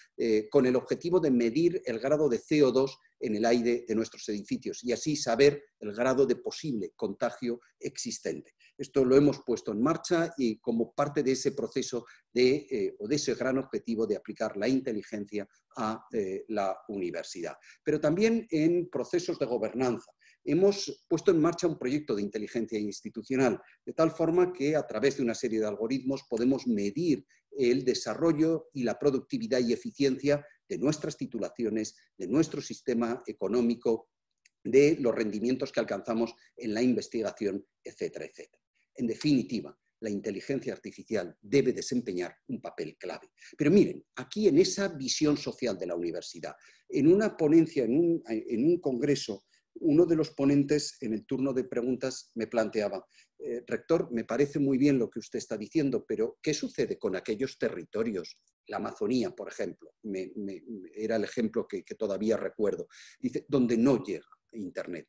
F: con el objetivo de medir el grado de CO2 en el aire de nuestros edificios y así saber el grado de posible contagio existente. Esto lo hemos puesto en marcha y como parte de ese proceso o de ese gran objetivo de aplicar la inteligencia a la universidad. Pero también en procesos de gobernanza. Hemos puesto en marcha un proyecto de inteligencia institucional, de tal forma que a través de una serie de algoritmos podemos medir el desarrollo y la productividad y eficiencia de nuestras titulaciones, de nuestro sistema económico, de los rendimientos que alcanzamos en la investigación, etcétera, etcétera. En definitiva, la inteligencia artificial debe desempeñar un papel clave. Pero miren, aquí en esa visión social de la universidad, en una ponencia, en un congreso, uno de los ponentes en el turno de preguntas me planteaba, rector, me parece muy bien lo que usted está diciendo, pero ¿qué sucede con aquellos territorios? La Amazonía, por ejemplo, era el ejemplo que todavía recuerdo, dice, donde no llega Internet.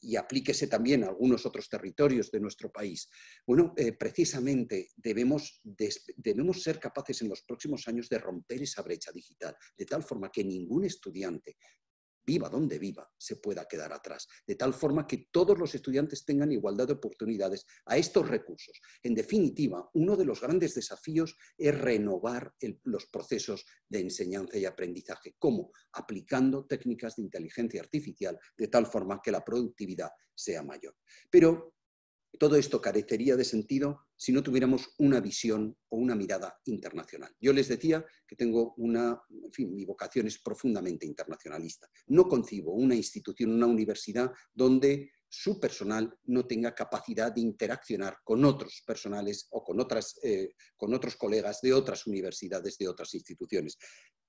F: Y aplíquese también a algunos otros territorios de nuestro país. Bueno, precisamente debemos ser capaces en los próximos años de romper esa brecha digital, de tal forma que ningún estudiante, viva donde viva, se pueda quedar atrás, de tal forma que todos los estudiantes tengan igualdad de oportunidades a estos recursos. En definitiva, uno de los grandes desafíos es renovar los procesos de enseñanza y aprendizaje. ¿Cómo? Aplicando técnicas de inteligencia artificial de tal forma que la productividad sea mayor. Pero todo esto carecería de sentido si no tuviéramos una visión o una mirada internacional. Yo les decía que tengo mi vocación es profundamente internacionalista. No concibo una institución, una universidad donde su personal no tenga capacidad de interaccionar con otros personales o con otros colegas de otras universidades, de otras instituciones.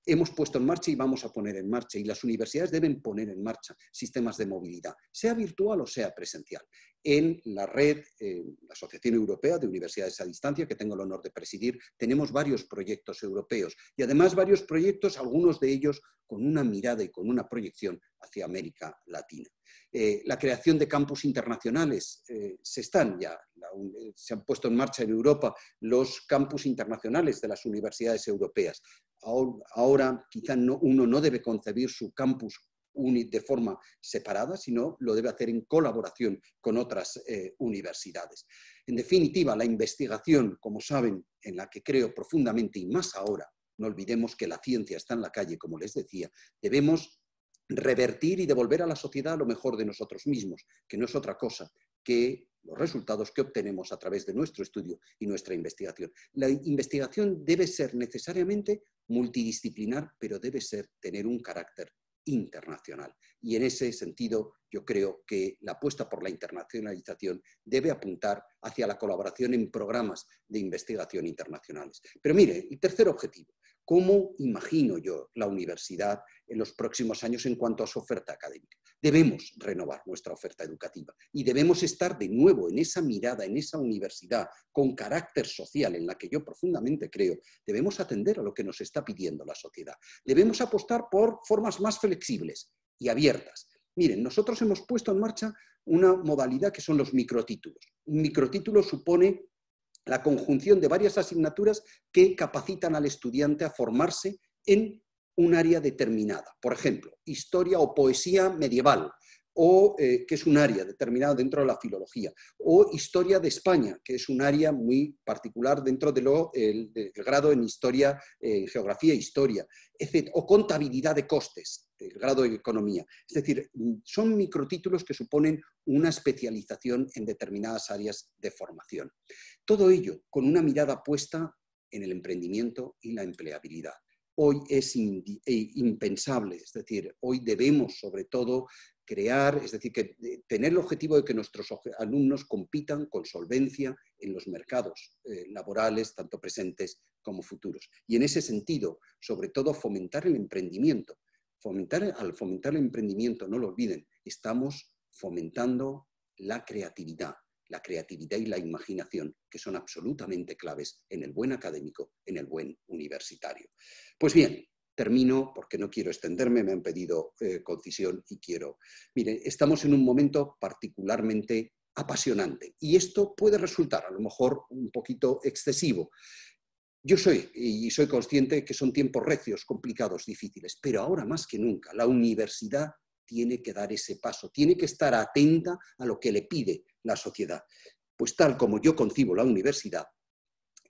F: Hemos puesto en marcha y vamos a poner en marcha, y las universidades deben poner en marcha sistemas de movilidad, sea virtual o sea presencial. En la red, la Asociación Europea de Universidades a Distancia, que tengo el honor de presidir, tenemos varios proyectos europeos y además varios proyectos, algunos de ellos con una mirada y con una proyección hacia América Latina. La creación de campus internacionales, se han puesto en marcha en Europa los campus internacionales de las universidades europeas. Ahora quizá uno no debe concebir su campus de forma separada, sino lo debe hacer en colaboración con otras universidades. En definitiva, la investigación, como saben, en la que creo profundamente y más ahora, no olvidemos que la ciencia está en la calle, como les decía, debemos revertir y devolver a la sociedad lo mejor de nosotros mismos, que no es otra cosa que los resultados que obtenemos a través de nuestro estudio y nuestra investigación. La investigación debe ser necesariamente multidisciplinar, pero debe tener un carácter internacional. Y en ese sentido, yo creo que la apuesta por la internacionalización debe apuntar hacia la colaboración en programas de investigación internacionales. Pero mire, el tercer objetivo, ¿Cómo imagino yo la universidad en los próximos años en cuanto a su oferta académica? Debemos renovar nuestra oferta educativa y debemos estar de nuevo en esa mirada, en esa universidad con carácter social en la que yo profundamente creo. Debemos atender a lo que nos está pidiendo la sociedad. Debemos apostar por formas más flexibles y abiertas. Miren, nosotros hemos puesto en marcha una modalidad que son los microtítulos. Un microtítulo supone la conjunción de varias asignaturas que capacitan al estudiante a formarse en un área determinada. Por ejemplo, historia o poesía medieval, o que es un área determinada dentro de la filología, o historia de España, que es un área muy particular dentro del grado en historia, geografía e historia, etc., o contabilidad de costes, el grado de economía. Es decir, son microtítulos que suponen una especialización en determinadas áreas de formación. Todo ello con una mirada puesta en el emprendimiento y la empleabilidad. Hoy es impensable, es decir, hoy debemos sobre todo crear, es decir, que tener el objetivo de que nuestros alumnos compitan con solvencia en los mercados laborales, tanto presentes como futuros. Y en ese sentido, sobre todo, fomentar el emprendimiento. Al fomentar el emprendimiento, no lo olviden, estamos fomentando la creatividad y la imaginación, que son absolutamente claves en el buen académico, en el buen universitario. Pues bien, termino porque no quiero extenderme, me han pedido concisión y quiero. Miren, estamos en un momento particularmente apasionante y esto puede resultar a lo mejor un poquito excesivo. Yo soy consciente que son tiempos recios, complicados, difíciles, pero ahora más que nunca la universidad tiene que dar ese paso, tiene que estar atenta a lo que le pide la sociedad. Pues tal como yo concibo la universidad,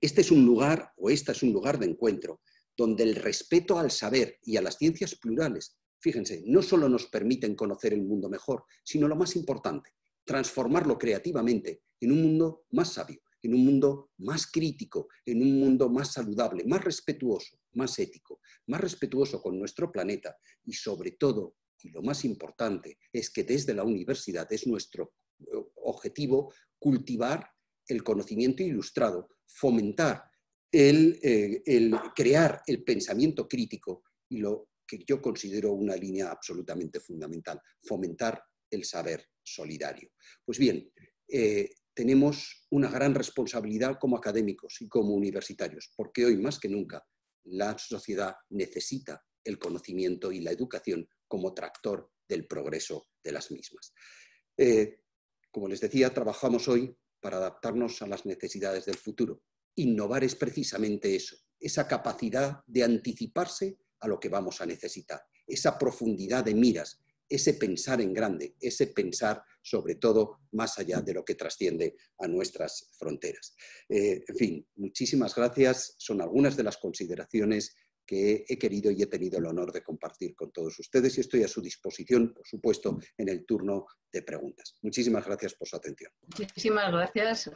F: esta es un lugar de encuentro donde el respeto al saber y a las ciencias plurales, fíjense, no solo nos permiten conocer el mundo mejor, sino lo más importante, transformarlo creativamente en un mundo más sabio, en un mundo más crítico, en un mundo más saludable, más respetuoso, más ético, más respetuoso con nuestro planeta y sobre todo, y lo más importante, es que desde la universidad es nuestro objetivo cultivar el conocimiento ilustrado, fomentar crear el pensamiento crítico y lo que yo considero una línea absolutamente fundamental, fomentar el saber solidario. Pues bien, tenemos una gran responsabilidad como académicos y como universitarios, porque hoy más que nunca la sociedad necesita el conocimiento y la educación como tractor del progreso de las mismas. Como les decía, trabajamos hoy para adaptarnos a las necesidades del futuro. Innovar es precisamente eso, esa capacidad de anticiparse a lo que vamos a necesitar, esa profundidad de miras, ese pensar en grande, ese pensar sobre todo más allá de lo que trasciende a nuestras fronteras. En fin, muchísimas gracias. Son algunas de las consideraciones que he querido y he tenido el honor de compartir con todos ustedes y estoy a su disposición, por supuesto, en el turno de preguntas. Muchísimas gracias por su atención.
B: Muchísimas gracias,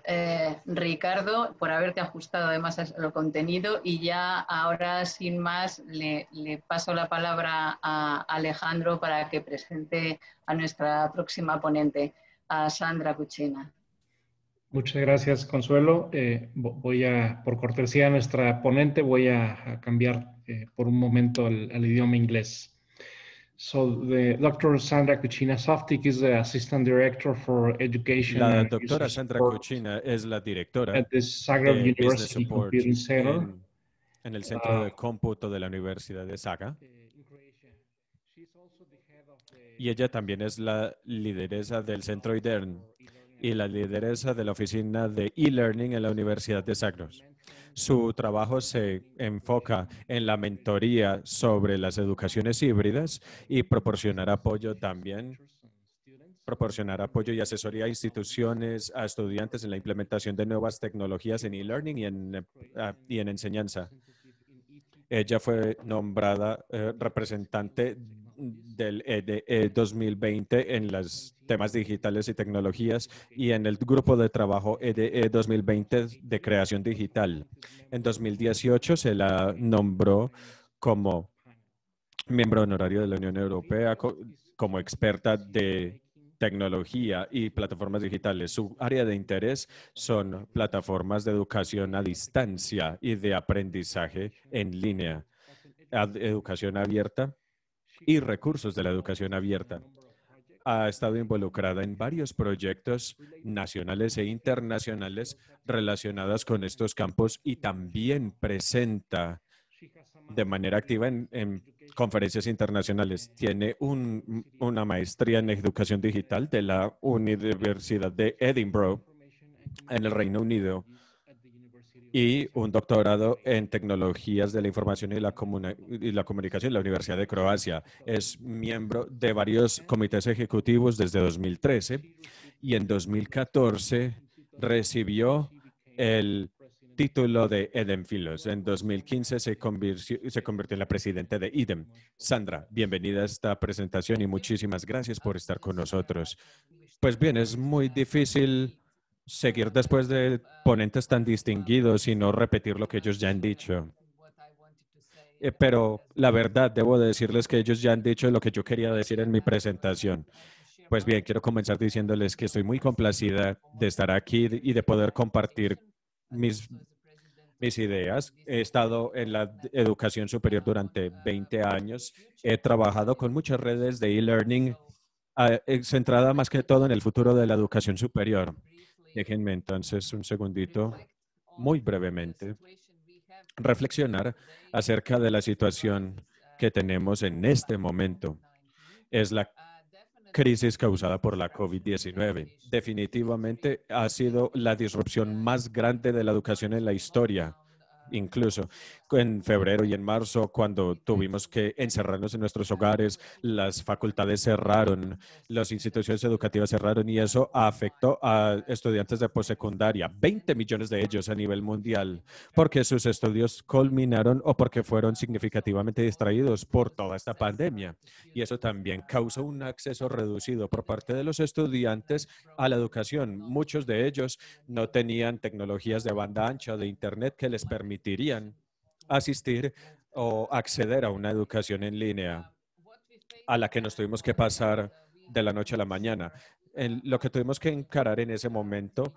B: Ricardo, por haberte ajustado además a lo contenido y ya ahora, sin más, le paso la palabra a Alejandro para que presente a nuestra próxima ponente, a Sandra Cucina.
A: Muchas gracias, Consuelo. Por cortesía a nuestra ponente, voy a cambiar por un momento al idioma inglés. So, Dr. Sandra Cucina Softic is the Assistant Director for Education.
G: La doctora Sandra Cucina es la directora
A: at the Zagreb
G: de Business
A: University
G: Support
A: Computing Center
G: en el Centro de Cómputo de la Universidad de Zagreb. Y ella también es la lideresa del Centro IDERN y la lideresa de la Oficina de e-Learning en la Universidad de Zagreb. Su trabajo se enfoca en la mentoría sobre las educaciones híbridas y proporcionar apoyo y asesoría a instituciones, a estudiantes en la implementación de nuevas tecnologías en e-learning y en enseñanza. Ella fue nombrada representante del EDE 2020 en los temas digitales y tecnologías y en el grupo de trabajo EDE 2020 de creación digital. En 2018 se la nombró como miembro honorario de la Unión Europea como experta de tecnología y plataformas digitales. Su área de interés son plataformas de educación a distancia y de aprendizaje en línea. educación abierta y recursos de la educación abierta. Ha estado involucrada en varios proyectos nacionales e internacionales relacionados con estos campos y también presenta de manera activa en conferencias internacionales. Tiene una maestría en educación digital de la Universidad de Edinburgh en el Reino Unido y un doctorado en tecnologías de la información y la comunicación en la Universidad de Croacia. Es miembro de varios comités ejecutivos desde 2013 y en 2014 recibió el título de EDEM Fellows. En 2015 se convirtió en la presidenta de IDEM. Sandra, bienvenida a esta presentación y muchísimas gracias por estar con nosotros. Pues bien, es muy difícil seguir después de ponentes tan distinguidos y no repetir lo que ellos ya han dicho. Pero la verdad, debo decirles que ellos ya han dicho lo que yo quería decir en mi presentación. Pues bien, quiero comenzar diciéndoles que estoy muy complacida de estar aquí y de poder compartir mis ideas. He estado en la educación superior durante 20 años. He trabajado con muchas redes de e-learning centrada más que todo en el futuro de la educación superior. Déjenme entonces un segundito, muy brevemente, reflexionar acerca de la situación que tenemos en este momento. Es la crisis causada por la COVID-19. Definitivamente ha sido la disrupción más grande de la educación en la historia. Incluso en febrero y en marzo, cuando tuvimos que encerrarnos en nuestros hogares, las facultades cerraron, las instituciones educativas cerraron y eso afectó a estudiantes de postsecundaria, 20 millones de ellos a nivel mundial, porque sus estudios culminaron o porque fueron significativamente distraídos por toda esta pandemia. Y eso también causó un acceso reducido por parte de los estudiantes a la educación. Muchos de ellos no tenían tecnologías de banda ancha de Internet que les permitieran asistir o acceder a una educación en línea a la que nos tuvimos que pasar de la noche a la mañana. Lo que tuvimos que encarar en ese momento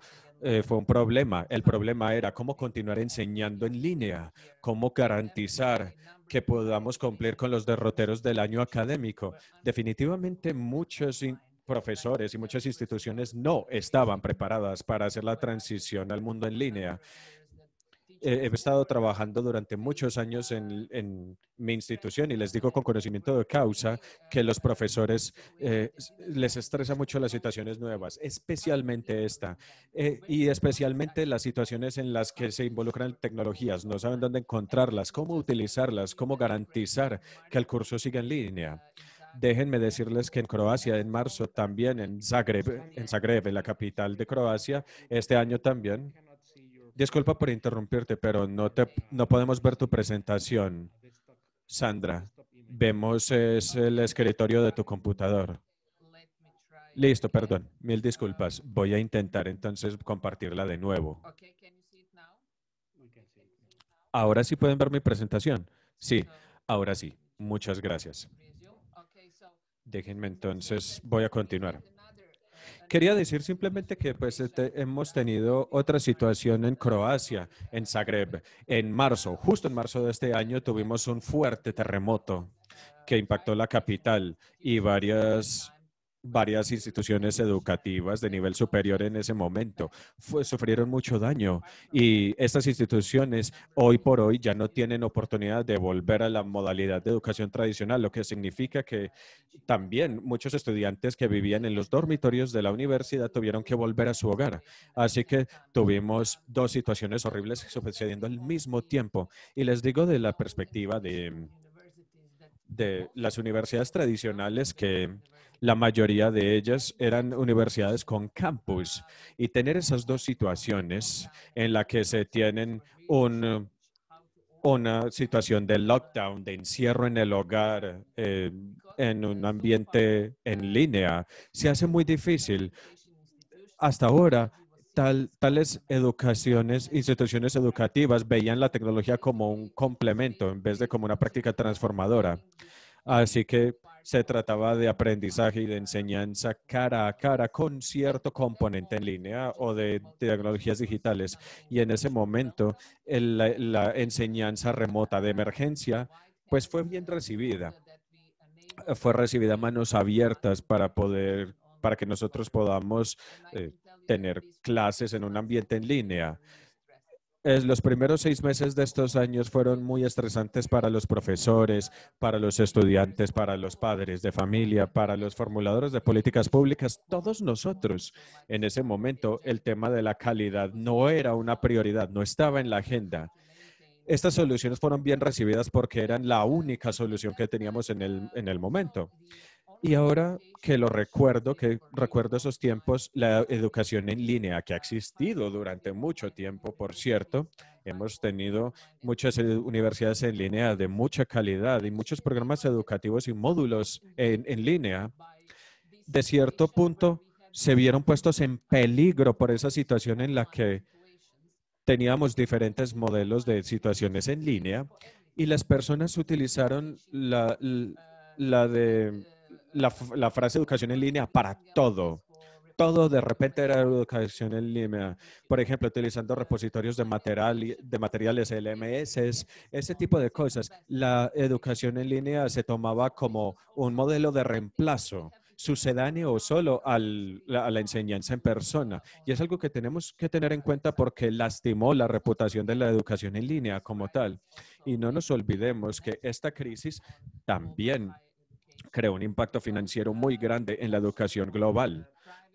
G: fue un problema. El problema era cómo continuar enseñando en línea, cómo garantizar que podamos cumplir con los derroteros del año académico. Definitivamente muchos profesores y muchas instituciones no estaban preparadas para hacer la transición al mundo en línea. He estado trabajando durante muchos años en mi institución y les digo con conocimiento de causa que los profesores les estresa mucho las situaciones nuevas, especialmente esta, y especialmente las situaciones en las que se involucran tecnologías, no saben dónde encontrarlas, cómo utilizarlas, cómo garantizar que el curso siga en línea. Déjenme decirles que en Croacia, en marzo, también en Zagreb, en la capital de Croacia, este año también. Disculpa por interrumpirte, pero no podemos ver tu presentación. Sandra, vemos es el escritorio de tu computador. Listo, perdón. Mil disculpas. Voy a intentar entonces compartirla de nuevo. ¿Ahora sí pueden ver mi presentación? Sí, ahora sí. Muchas gracias. Déjenme entonces, voy a continuar. Quería decir simplemente que pues, hemos tenido otra situación en Croacia, en Zagreb. En marzo, justo en marzo de este año, tuvimos un fuerte terremoto que impactó la capital y varias instituciones educativas de nivel superior en ese momento sufrieron mucho daño y estas instituciones hoy por hoy ya no tienen oportunidad de volver a la modalidad de educación tradicional, lo que significa que también muchos estudiantes que vivían en los dormitorios de la universidad tuvieron que volver a su hogar. Así que tuvimos dos situaciones horribles sucediendo al mismo tiempo. Y les digo de la perspectiva de las universidades tradicionales que la mayoría de ellas eran universidades con campus y tener esas dos situaciones en la que se tienen una situación de lockdown, de encierro en el hogar, en un ambiente en línea, se hace muy difícil. Hasta ahora, tales instituciones educativas veían la tecnología como un complemento en vez de como una práctica transformadora. Así que se trataba de aprendizaje y de enseñanza cara a cara con cierto componente en línea o de tecnologías digitales. Y en ese momento, la enseñanza remota de emergencia pues fue bien recibida. Fue recibida a manos abiertas para que nosotros podamos tener clases en un ambiente en línea. Los primeros 6 meses de estos años fueron muy estresantes para los profesores, para los estudiantes, para los padres de familia, para los formuladores de políticas públicas, todos nosotros. En ese momento, el tema de la calidad no era una prioridad, no estaba en la agenda. Estas soluciones fueron bien recibidas porque eran la única solución que teníamos en el momento. Y ahora que recuerdo esos tiempos, la educación en línea que ha existido durante mucho tiempo, por cierto, hemos tenido muchas universidades en línea de mucha calidad y muchos programas educativos y módulos en línea. De cierto punto, se vieron puestos en peligro por esa situación en la que teníamos diferentes modelos de situaciones en línea y las personas utilizaron la frase educación en línea para todo. Todo de repente era educación en línea. Por ejemplo, utilizando repositorios de materiales LMS, ese tipo de cosas. La educación en línea se tomaba como un modelo de reemplazo sucedáneo solo a la enseñanza en persona. Y es algo que tenemos que tener en cuenta porque lastimó la reputación de la educación en línea como tal. Y no nos olvidemos que esta crisis también creó un impacto financiero muy grande en la educación global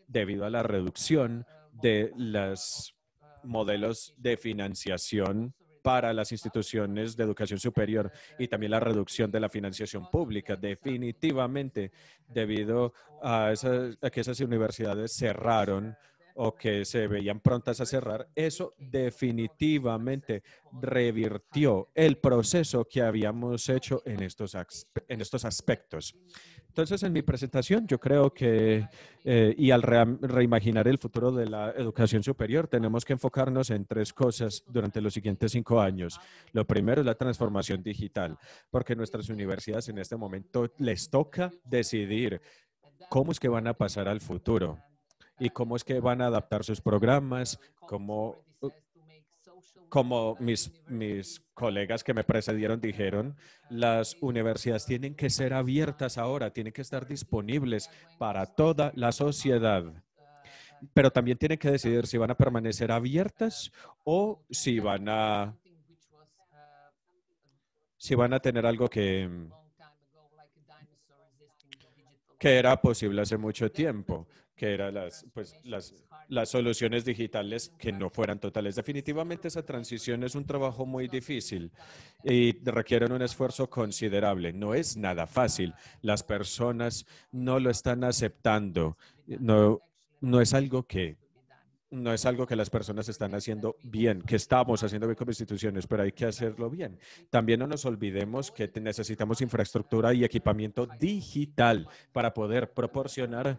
G: debido a la reducción de los modelos de financiación para las instituciones de educación superior y también la reducción de la financiación pública, definitivamente debido a que esas universidades cerraron o que se veían prontas a cerrar. Eso definitivamente revirtió el proceso que habíamos hecho en estos aspectos. Entonces, en mi presentación, yo creo que, y al reimaginar el futuro de la educación superior, tenemos que enfocarnos en 3 cosas durante los siguientes 5 años. Lo primero es la transformación digital, porque nuestras universidades en este momento les toca decidir cómo es que van a pasar al futuro y cómo es que van a adaptar sus programas, como mis colegas que me precedieron dijeron, las universidades tienen que ser abiertas ahora, tienen que estar disponibles para toda la sociedad. Pero también tienen que decidir si van a permanecer abiertas o si van a tener algo que era posible hace mucho tiempo, que eran las soluciones digitales que no fueran totales. Definitivamente esa transición es un trabajo muy difícil y requiere un esfuerzo considerable. No es nada fácil. Las personas no lo están aceptando. No es algo que las personas están haciendo bien, que estamos haciendo bien como instituciones, pero hay que hacerlo bien. También no nos olvidemos que necesitamos infraestructura y equipamiento digital para poder proporcionar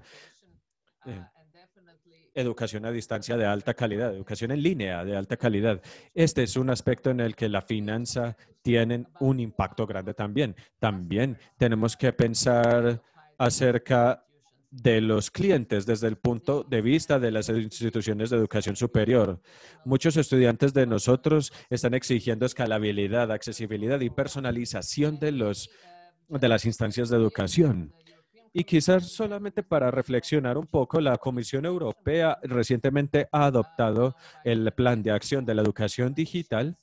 G: educación a distancia de alta calidad, educación en línea de alta calidad. Este es un aspecto en el que la finanza tiene un impacto grande también. También tenemos que pensar acerca de los clientes desde el punto de vista de las instituciones de educación superior. Muchos estudiantes de nosotros están exigiendo escalabilidad, accesibilidad y personalización de las instancias de educación. Y quizás solamente para reflexionar un poco, la Comisión Europea recientemente ha adoptado el Plan de Acción de la Educación Digital,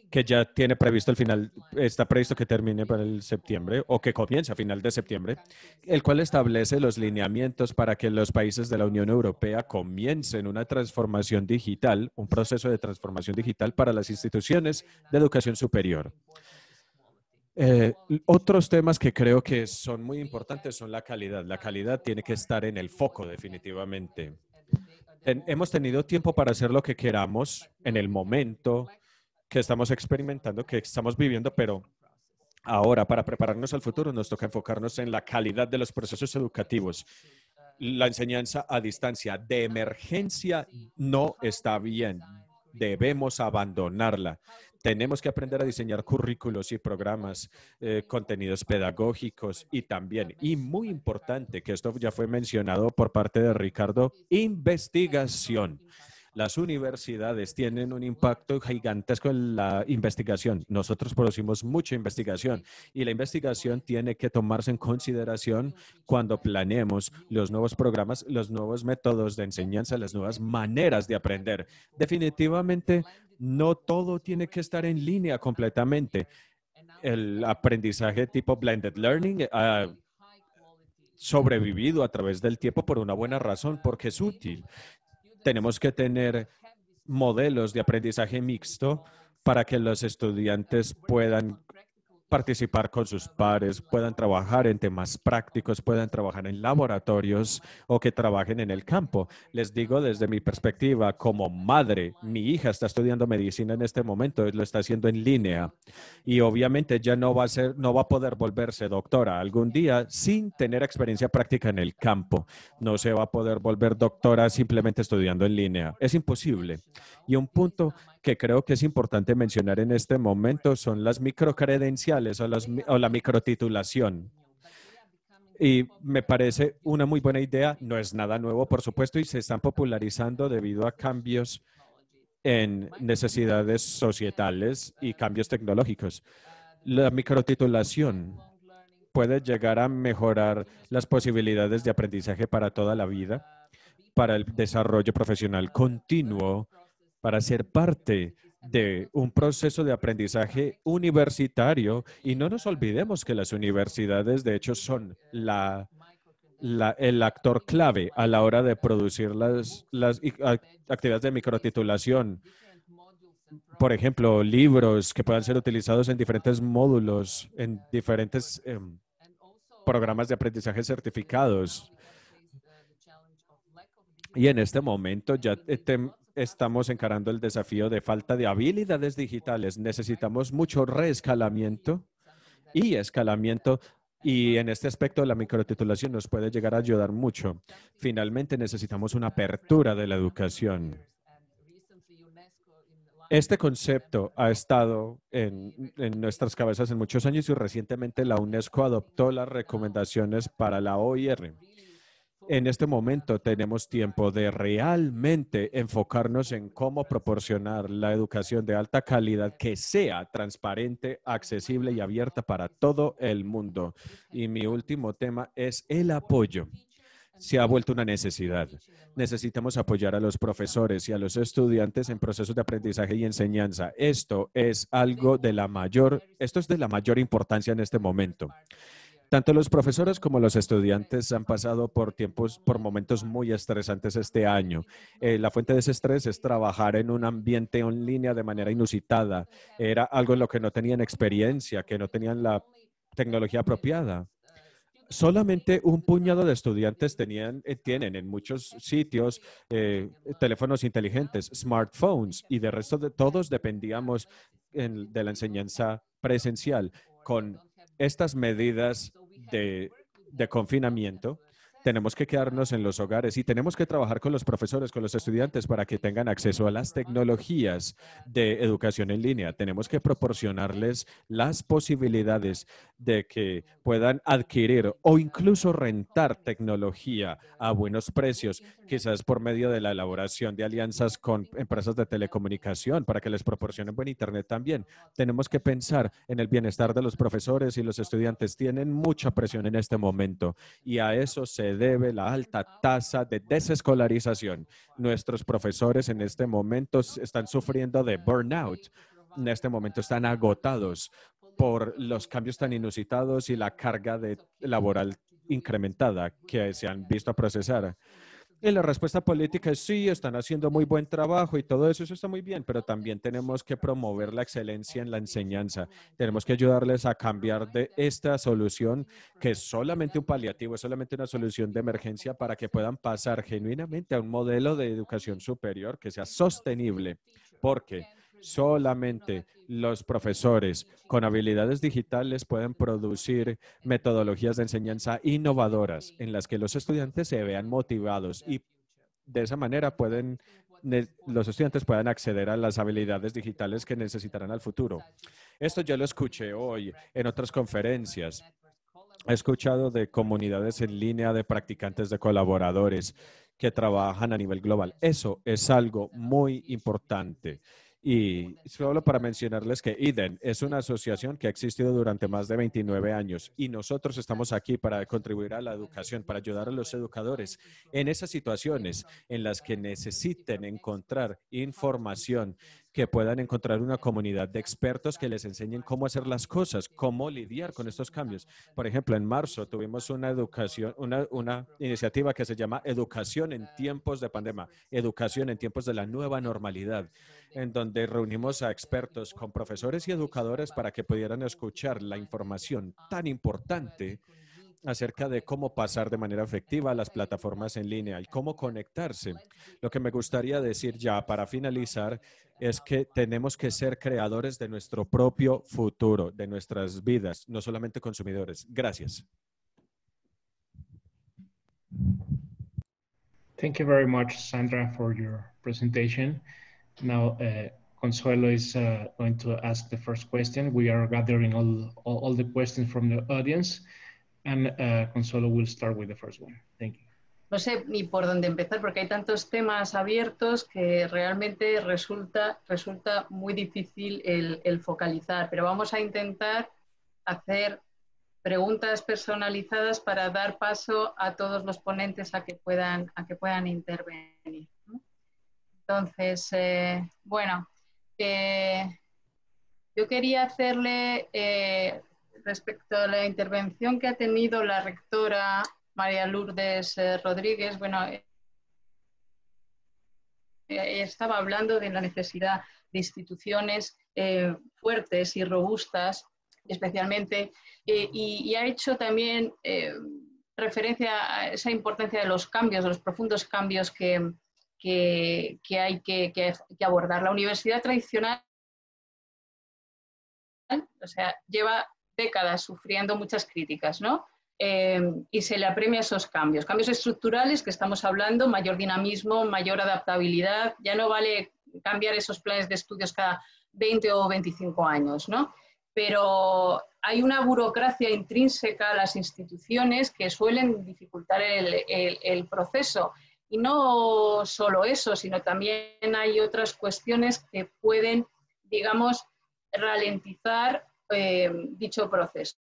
G: que ya tiene previsto está previsto que termine para el septiembre o que comience a final de septiembre, el cual establece los lineamientos para que los países de la Unión Europea comiencen una transformación digital, un proceso de transformación digital para las instituciones de educación superior. Otros temas que creo que son muy importantes son la calidad. La calidad tiene que estar en el foco definitivamente. Hemos tenido tiempo para hacer lo que queramos en el momento que estamos experimentando, que estamos viviendo, pero ahora para prepararnos al futuro nos toca enfocarnos en la calidad de los procesos educativos. La enseñanza a distancia de emergencia no está bien. Debemos abandonarla. Tenemos que aprender a diseñar currículos y programas, contenidos pedagógicos y también, y muy importante, que esto ya fue mencionado por parte de Ricardo, investigación. Las universidades tienen un impacto gigantesco en la investigación. Nosotros producimos mucha investigación y la investigación tiene que tomarse en consideración cuando planeemos los nuevos programas, los nuevos métodos de enseñanza, las nuevas maneras de aprender. Definitivamente, no todo tiene que estar en línea completamente. El aprendizaje tipo blended learning ha sobrevivido a través del tiempo por una buena razón, porque es útil. Tenemos que tener modelos de aprendizaje mixto para que los estudiantes puedan participar con sus pares, puedan trabajar en temas prácticos, puedan trabajar en laboratorios o que trabajen en el campo. Les digo desde mi perspectiva como madre, mi hija está estudiando medicina en este momento, lo está haciendo en línea y obviamente ya no va a poder volverse doctora algún día sin tener experiencia práctica en el campo. No se va a poder volver doctora simplemente estudiando en línea. Es imposible. Y un punto que creo que es importante mencionar en este momento son las microcredenciales o la microtitulación. Y me parece una muy buena idea, no es nada nuevo, por supuesto, y se están popularizando debido a cambios en necesidades societales y cambios tecnológicos. La microtitulación puede llegar a mejorar las posibilidades de aprendizaje para toda la vida, para el desarrollo profesional continuo, para ser parte de un proceso de aprendizaje universitario. Y no nos olvidemos que las universidades, de hecho, son el actor clave a la hora de producir las actividades de microtitulación. Por ejemplo, libros que puedan ser utilizados en diferentes módulos, en diferentes programas de aprendizaje certificados. Y en este momento ya estamos encarando el desafío de falta de habilidades digitales. Necesitamos mucho reescalamiento y escalamiento. Y en este aspecto la microtitulación nos puede llegar a ayudar mucho. Finalmente necesitamos una apertura de la educación. Este concepto ha estado en nuestras cabezas en muchos años y recientemente la UNESCO adoptó las recomendaciones para la OIR. En este momento tenemos tiempo de realmente enfocarnos en cómo proporcionar la educación de alta calidad que sea transparente, accesible y abierta para todo el mundo. Y mi último tema es el apoyo. Se ha vuelto una necesidad. Necesitamos apoyar a los profesores y a los estudiantes en procesos de aprendizaje y enseñanza. Esto es de la mayor importancia en este momento. Tanto los profesores como los estudiantes han pasado por momentos muy estresantes este año. La fuente de ese estrés es trabajar en un ambiente en línea de manera inusitada. Era algo en lo que no tenían experiencia, que no tenían la tecnología apropiada. Solamente un puñado de estudiantes tienen en muchos sitios teléfonos inteligentes, smartphones, y de resto de todos dependíamos de la enseñanza presencial. Con estas medidas de confinamiento, tenemos que quedarnos en los hogares y tenemos que trabajar con los profesores, con los estudiantes para que tengan acceso a las tecnologías de educación en línea. Tenemos que proporcionarles las posibilidades de que puedan adquirir o incluso rentar tecnología a buenos precios, quizás por medio de la elaboración de alianzas con empresas de telecomunicación para que les proporcionen buen internet también. Tenemos que pensar en el bienestar de los profesores y los estudiantes. Tienen mucha presión en este momento y a eso se debe la alta tasa de desescolarización. Nuestros profesores en este momento están sufriendo de burnout. En este momento están agotados por los cambios tan inusitados y la carga laboral incrementada que se han visto procesar. Y la respuesta política es sí, están haciendo muy buen trabajo y todo eso está muy bien, pero también tenemos que promover la excelencia en la enseñanza. Tenemos que ayudarles a cambiar de esta solución, que es solamente un paliativo, es solamente una solución de emergencia para que puedan pasar genuinamente a un modelo de educación superior que sea sostenible, porque solamente los profesores con habilidades digitales pueden producir metodologías de enseñanza innovadoras en las que los estudiantes se vean motivados y de esa manera los estudiantes puedan acceder a las habilidades digitales que necesitarán al futuro. Esto yo lo escuché hoy en otras conferencias. He escuchado de comunidades en línea de practicantes, de colaboradores que trabajan a nivel global. Eso es algo muy importante. Y solo para mencionarles que IDEN es una asociación que ha existido durante más de 29 años y nosotros estamos aquí para contribuir a la educación, para ayudar a los educadores en esas situaciones en las que necesiten encontrar información, que puedan encontrar una comunidad de expertos que les enseñen cómo hacer las cosas, cómo lidiar con estos cambios. Por ejemplo, en marzo tuvimos una iniciativa que se llama Educación en tiempos de pandemia, educación en tiempos de la nueva normalidad, en donde reunimos a expertos con profesores y educadores para que pudieran escuchar la información tan importante acerca de cómo pasar de manera efectiva a las plataformas en línea y cómo conectarse. Lo que me gustaría decir ya para finalizar es que tenemos que ser creadores de nuestro propio futuro, de nuestras vidas, no solamente consumidores. Gracias.
A: Thank you very much, Sandra, for your presentation. Now, Consuelo is going to ask the first question. We are gathering all the questions from the audience, and Consuelo will start with the first one. Thank you.
B: No sé ni por dónde empezar porque hay tantos temas abiertos que realmente resulta muy difícil el focalizar, pero vamos a intentar hacer preguntas personalizadas para dar paso a todos los ponentes a que puedan intervenir. Entonces, bueno, yo quería hacerle, respecto a la intervención que ha tenido la rectora María Lourdes Rodríguez, bueno, ella estaba hablando de la necesidad de instituciones fuertes y robustas, especialmente, y ha hecho también referencia a esa importancia de los cambios, de los profundos cambios que hay que abordar. La universidad tradicional, o sea, lleva décadas sufriendo muchas críticas, ¿no? Y se le apremia esos cambios estructurales que estamos hablando, mayor dinamismo, mayor adaptabilidad. Ya no vale cambiar esos planes de estudios cada 20 o 25 años, ¿no? Pero hay una burocracia intrínseca a las instituciones que suelen dificultar el proceso. Y no solo eso, sino también hay otras cuestiones que pueden, digamos, ralentizar dicho proceso.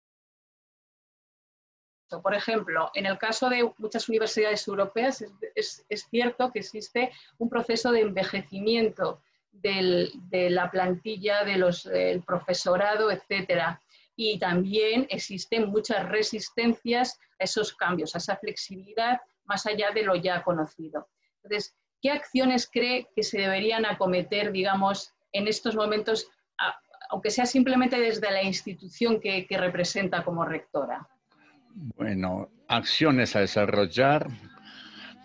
B: Por ejemplo, en el caso de muchas universidades europeas es cierto que existe un proceso de envejecimiento de la plantilla, del profesorado, etcétera. Y también existen muchas resistencias a esos cambios, a esa flexibilidad más allá de lo ya conocido. Entonces, ¿qué acciones cree que se deberían acometer, digamos, en estos momentos, aunque sea simplemente desde la institución que representa como rectora?
H: Bueno, acciones a desarrollar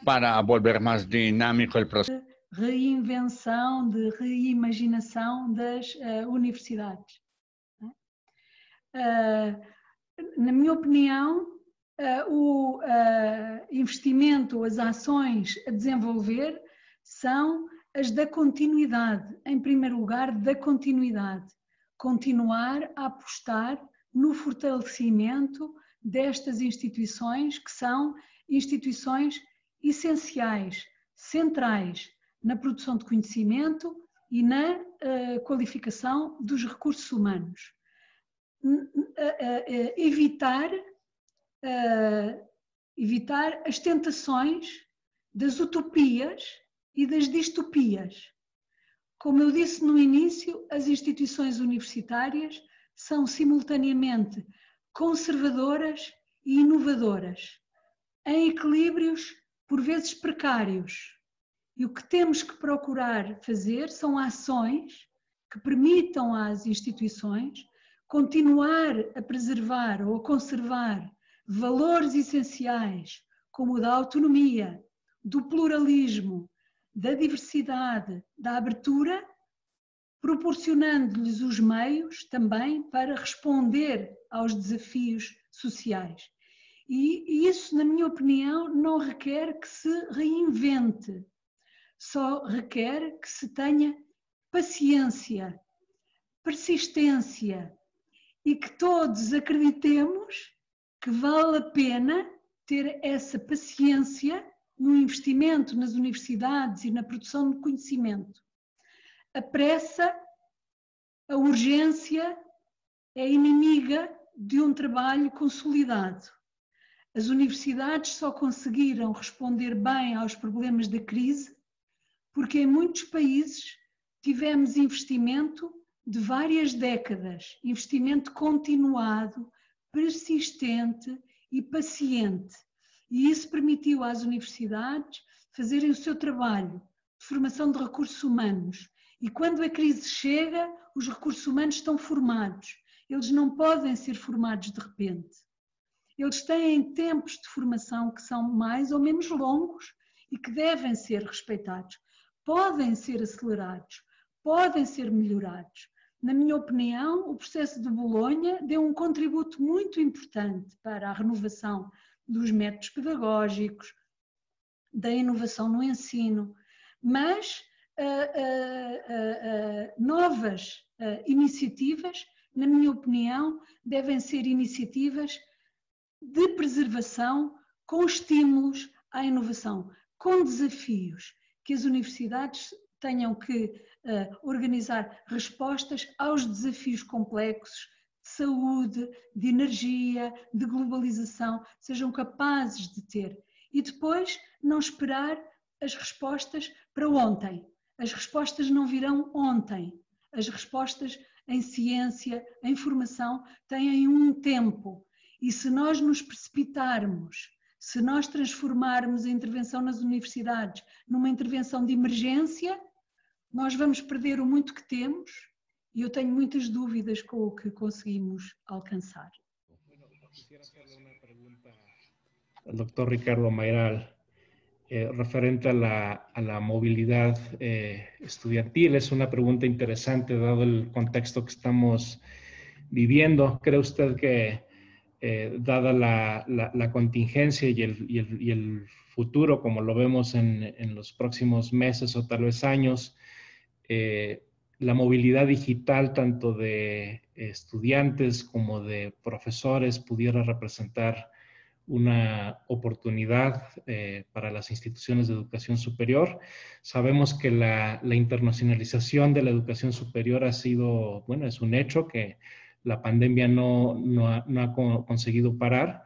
H: para volver más dinámico el proceso.
E: Reinvenção, de reimaginação das universidades. Na minha opinião, o investimento, as ações a desenvolver são as da continuidade. Em primeiro lugar, da continuidade. Continuar a apostar no fortalecimento destas instituições que são instituições essenciais, centrais na produção de conhecimento e na qualificação dos recursos humanos. Evitar as tentações das utopias e das distopias. Como eu disse no início, as instituições universitárias são simultaneamente conservadoras e inovadoras, em equilíbrios por vezes precários. E o que temos que procurar fazer são ações que permitam às instituições continuar a preservar ou a conservar valores essenciais como o da autonomia, do pluralismo, da diversidade, da abertura, proporcionando-lhes os meios também para responder aos desafios sociais. E isso, na minha opinião, não requer que se reinvente, só requer que se tenha paciência, persistência e que todos acreditemos que vale a pena ter essa paciência no investimento nas universidades e na produção de conhecimento. A pressa, a urgência é inimiga de um trabalho consolidado. As universidades só conseguiram responder bem aos problemas da crise porque em muitos países tivemos investimento de várias décadas, investimento continuado, persistente e paciente. E isso permitiu às universidades fazerem o seu trabalho de formação de recursos humanos. E quando a crise chega, os recursos humanos estão formados. Eles não podem ser formados de repente. Eles têm tempos de formação que são mais ou menos longos e que devem ser respeitados. Podem ser acelerados, podem ser melhorados. Na minha opinião, o processo de Bolonha deu um contributo muito importante para a renovação dos métodos pedagógicos, da inovação no ensino, mas novas iniciativas, na minha opinião, devem ser iniciativas de preservação com estímulos à inovação, com desafios, que as universidades tenham que organizar respostas aos desafios complexos de saúde, de energia, de globalização, sejam capazes de ter. E depois não esperar as respostas para ontem. As respostas não virão ontem. As respostas em ciência, em formação, têm um tempo. E se nós nos precipitarmos, se nós transformarmos a intervenção nas universidades numa intervenção de emergência, nós vamos perder o muito que temos e eu tenho muitas dúvidas com o que conseguimos alcançar.
A: Quisiera hacerle una pregunta al doctor Ricardo Mayral referente a la movilidad estudiantil. Es una pregunta interesante dado el contexto que estamos viviendo. ¿Cree usted que dada la contingencia y el futuro, como lo vemos en los próximos meses o tal vez años, la movilidad digital tanto de estudiantes como de profesores pudiera representar una oportunidad para las instituciones de educación superior? Sabemos que la internacionalización de la educación superior ha sido, bueno, es un hecho que la pandemia no ha conseguido parar.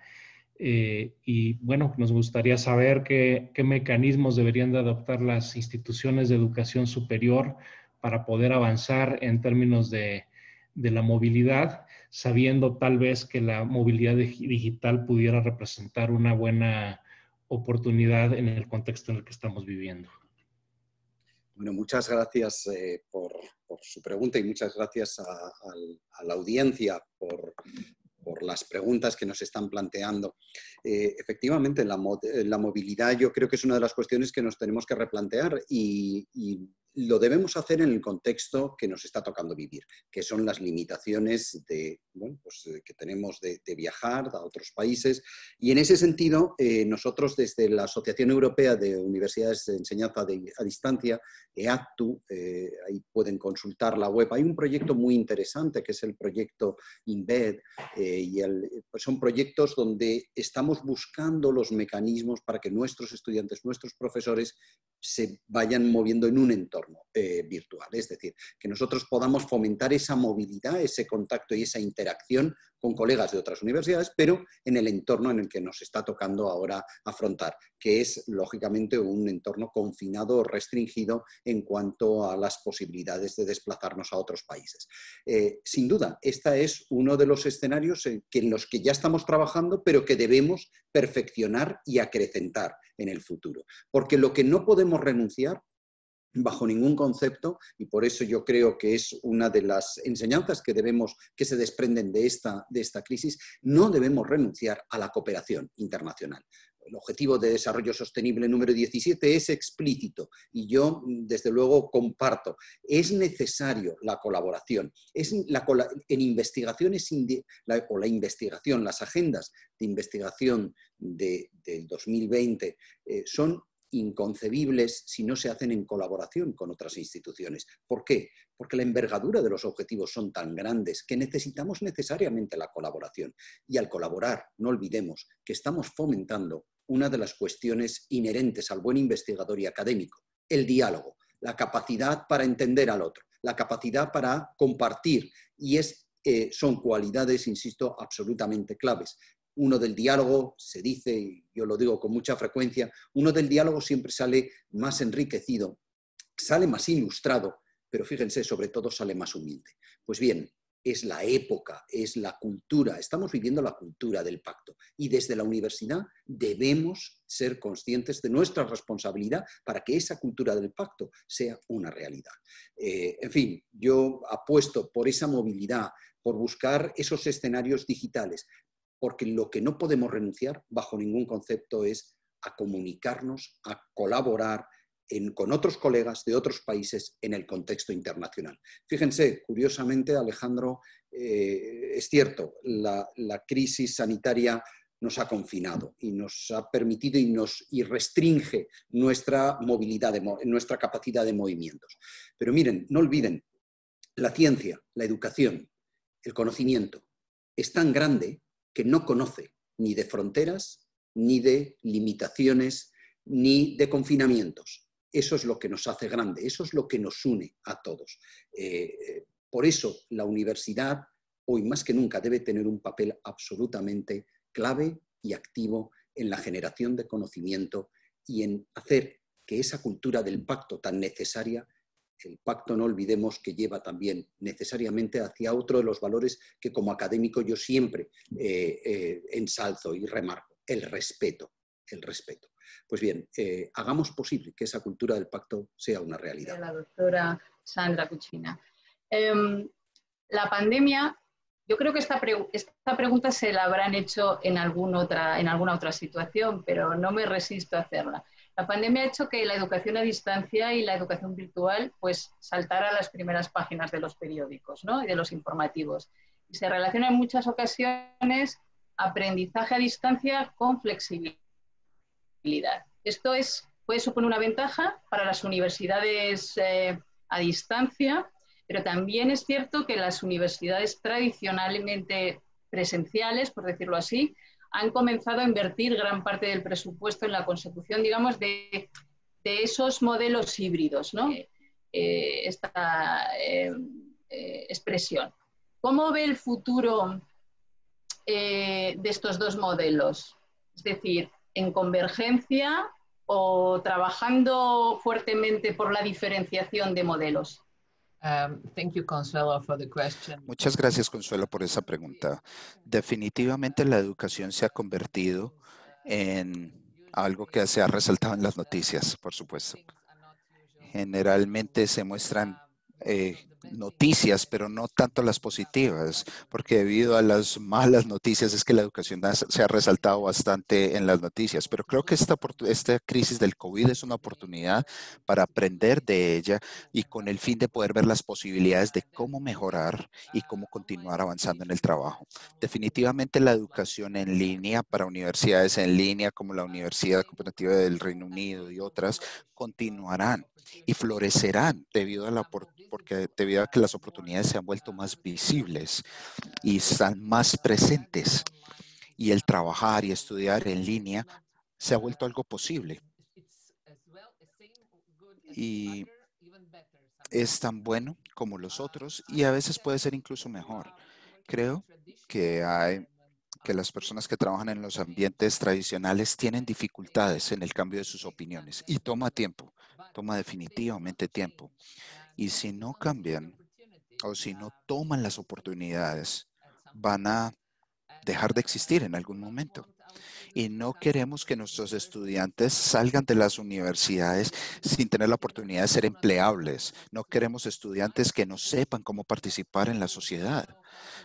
A: Y bueno, nos gustaría saber qué mecanismos deberían de adoptar las instituciones de educación superior para poder avanzar en términos de la movilidad, sabiendo tal vez que la movilidad digital pudiera representar una buena oportunidad en el contexto en el que estamos viviendo.
F: Bueno, muchas gracias por su pregunta y muchas gracias a la audiencia por las preguntas que nos están planteando. Efectivamente, la movilidad yo creo que es una de las cuestiones que nos tenemos que replantear y lo debemos hacer en el contexto que nos está tocando vivir, que son las limitaciones que tenemos de viajar a otros países. Y en ese sentido, nosotros desde la Asociación Europea de Universidades de Enseñanza a Distancia, EACTU, ahí pueden consultar la web, hay un proyecto muy interesante que es el proyecto INVED, pues son proyectos donde estamos buscando los mecanismos para que nuestros estudiantes, nuestros profesores se vayan moviendo en un entorno virtual. Es decir, que nosotros podamos fomentar esa movilidad, ese contacto y esa interacción con colegas de otras universidades, pero en el entorno en el que nos está tocando ahora afrontar, que es lógicamente un entorno confinado o restringido en cuanto a las posibilidades de desplazarnos a otros países. Sin duda, este es uno de los escenarios en los que ya estamos trabajando, pero que debemos perfeccionar y acrecentar en el futuro. Porque lo que no podemos renunciar bajo ningún concepto, y por eso yo creo que es una de las enseñanzas que se desprenden de esta crisis, no debemos renunciar a la cooperación internacional. El Objetivo de Desarrollo Sostenible número 17 es explícito y yo desde luego comparto. Es necesario la colaboración. En investigaciones la investigación, las agendas de investigación del 2020 son inconcebibles si no se hacen en colaboración con otras instituciones. ¿Por qué? Porque la envergadura de los objetivos son tan grandes que necesitamos necesariamente la colaboración. Y al colaborar, no olvidemos que estamos fomentando una de las cuestiones inherentes al buen investigador y académico, el diálogo, la capacidad para entender al otro, la capacidad para compartir, y son cualidades, insisto, absolutamente claves. Uno del diálogo, se dice, y yo lo digo con mucha frecuencia, uno del diálogo siempre sale más enriquecido, sale más ilustrado, pero fíjense, sobre todo sale más humilde. Pues bien, es la época, es la cultura, estamos viviendo la cultura del pacto y desde la universidad debemos ser conscientes de nuestra responsabilidad para que esa cultura del pacto sea una realidad. En fin, yo apuesto por esa movilidad, por buscar esos escenarios digitales, porque lo que no podemos renunciar bajo ningún concepto es a comunicarnos, a colaborar con otros colegas de otros países en el contexto internacional. Fíjense, curiosamente, Alejandro, es cierto, la crisis sanitaria nos ha confinado y nos ha permitido y restringe nuestra movilidad, nuestra capacidad de movimientos. Pero miren, no olviden, la ciencia, la educación, el conocimiento es tan grande que no conoce ni de fronteras, ni de limitaciones, ni de confinamientos. Eso es lo que nos hace grande, eso es lo que nos une a todos. Por eso la universidad, hoy más que nunca, debe tener un papel absolutamente clave y activo en la generación de conocimiento y en hacer que esa cultura del pacto tan necesaria, el pacto, no olvidemos que lleva también necesariamente hacia otro de los valores que como académico yo siempre ensalzo y remarco, el respeto. Pues bien, hagamos posible que esa cultura del pacto sea una realidad.
B: La doctora Sandra Cucina. La pandemia, yo creo que esta pregunta se la habrán hecho en alguna otra situación, pero no me resisto a hacerla. La pandemia ha hecho que la educación a distancia y la educación virtual pues saltara a las primeras páginas de los periódicos, ¿no? Y de los informativos. Y se relaciona en muchas ocasiones aprendizaje a distancia con flexibilidad. Esto puede suponer una ventaja para las universidades a distancia, pero también es cierto que las universidades tradicionalmente presenciales, por decirlo así, han comenzado a invertir gran parte del presupuesto en la consecución, digamos, de esos modelos híbridos, ¿no? Esta expresión. ¿Cómo ve el futuro de estos dos modelos? Es decir, ¿en convergencia o trabajando fuertemente por la diferenciación de modelos?
I: Thank you, Consuelo, for the question.
J: Muchas gracias, Consuelo, por esa pregunta. Definitivamente la educación se ha convertido en algo que se ha resaltado en las noticias, por supuesto. Generalmente se muestran noticias, pero no tanto las positivas, porque debido a las malas noticias es que la educación se ha resaltado bastante en las noticias. Pero creo que esta crisis del COVID es una oportunidad para aprender de ella y con el fin de poder ver las posibilidades de cómo mejorar y cómo continuar avanzando en el trabajo. Definitivamente la educación en línea para universidades en línea como la Universidad Cooperativa del Reino Unido y otras continuarán y florecerán debido a que las oportunidades se han vuelto más visibles y están más presentes y el trabajar y estudiar en línea se ha vuelto algo posible y es tan bueno como los otros y a veces puede ser incluso mejor. Creo que las personas que trabajan en los ambientes tradicionales tienen dificultades en el cambio de sus opiniones y toma tiempo, toma definitivamente tiempo. Y si no cambian o si no toman las oportunidades, van a dejar de existir en algún momento. Y no queremos que nuestros estudiantes salgan de las universidades sin tener la oportunidad de ser empleables. No queremos estudiantes que no sepan cómo participar en la sociedad.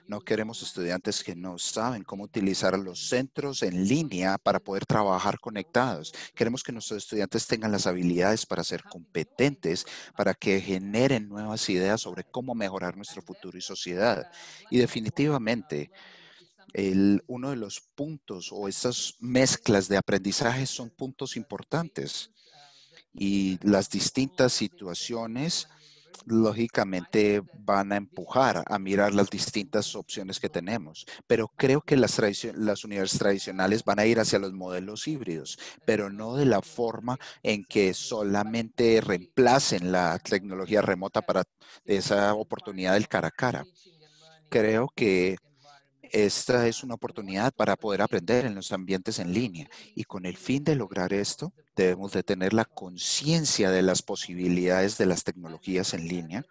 J: No queremos estudiantes que no saben cómo utilizar los centros en línea para poder trabajar conectados. Queremos que nuestros estudiantes tengan las habilidades para ser competentes, para que generen nuevas ideas sobre cómo mejorar nuestro futuro y sociedad. Y definitivamente, uno de los puntos o estas mezclas de aprendizaje son puntos importantes. y las distintas situaciones lógicamente van a empujar a mirar las distintas opciones que tenemos. Pero creo que las universidades tradicionales van a ir hacia los modelos híbridos, pero no de la forma en que solamente reemplacen la tecnología remota para esa oportunidad del cara a cara. Creo que esta es una oportunidad para poder aprender en los ambientes en línea y con el fin de lograr esto, debemos de tener la conciencia de las posibilidades de las tecnologías en línea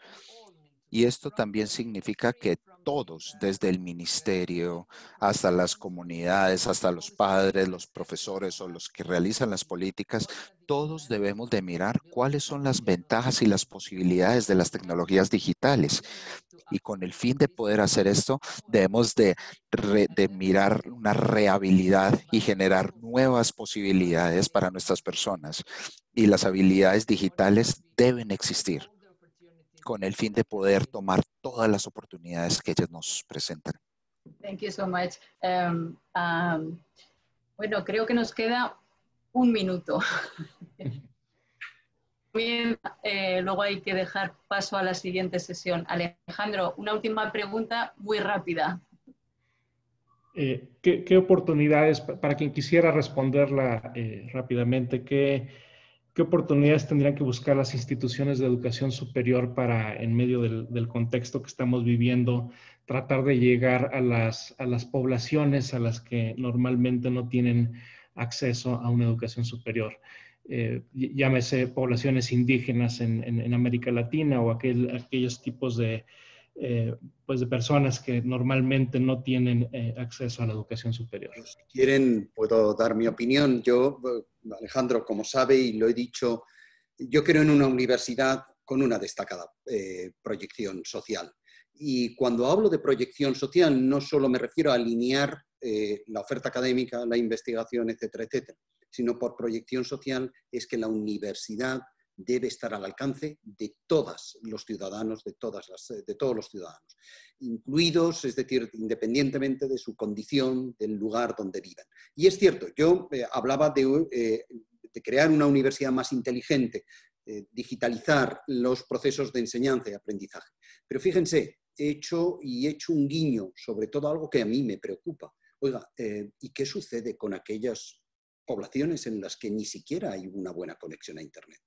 J: y esto también significa que todos, desde el ministerio hasta las comunidades, hasta los padres, los profesores o los que realizan las políticas, todos debemos de mirar cuáles son las ventajas y las posibilidades de las tecnologías digitales. Y con el fin de poder hacer esto, debemos de mirar una rehabilidad y generar nuevas posibilidades para nuestras personas. Y las habilidades digitales deben existir con el fin de poder tomar todas las oportunidades que ellas nos presentan.
B: Thank you so much. Bueno, creo que nos queda un minuto. Bien, luego hay que dejar paso a la siguiente sesión. Alejandro, una última pregunta muy rápida.
A: ¿Qué oportunidades, para quien quisiera responderla rápidamente, qué oportunidades tendrían que buscar las instituciones de educación superior para, en medio del contexto que estamos viviendo, tratar de llegar a las poblaciones a las que normalmente no tienen acceso a una educación superior? Llámese poblaciones indígenas en América Latina o aquellos tipos de personas que normalmente no tienen acceso a la educación superior.
F: Si quieren, puedo dar mi opinión. Yo, Alejandro, como sabe y lo he dicho, yo creo en una universidad con una destacada proyección social. Y cuando hablo de proyección social, no solo me refiero a alinear la oferta académica, la investigación, etcétera, etcétera, sino por proyección social es que la universidad debe estar al alcance de todos los ciudadanos, de todos los ciudadanos, incluidos, es decir, independientemente de su condición, del lugar donde vivan. Y es cierto, yo hablaba de crear una universidad más inteligente, digitalizar los procesos de enseñanza y aprendizaje. Pero fíjense, he hecho un guiño sobre todo algo que a mí me preocupa. Oiga, ¿y qué sucede con aquellas poblaciones en las que ni siquiera hay una buena conexión a Internet?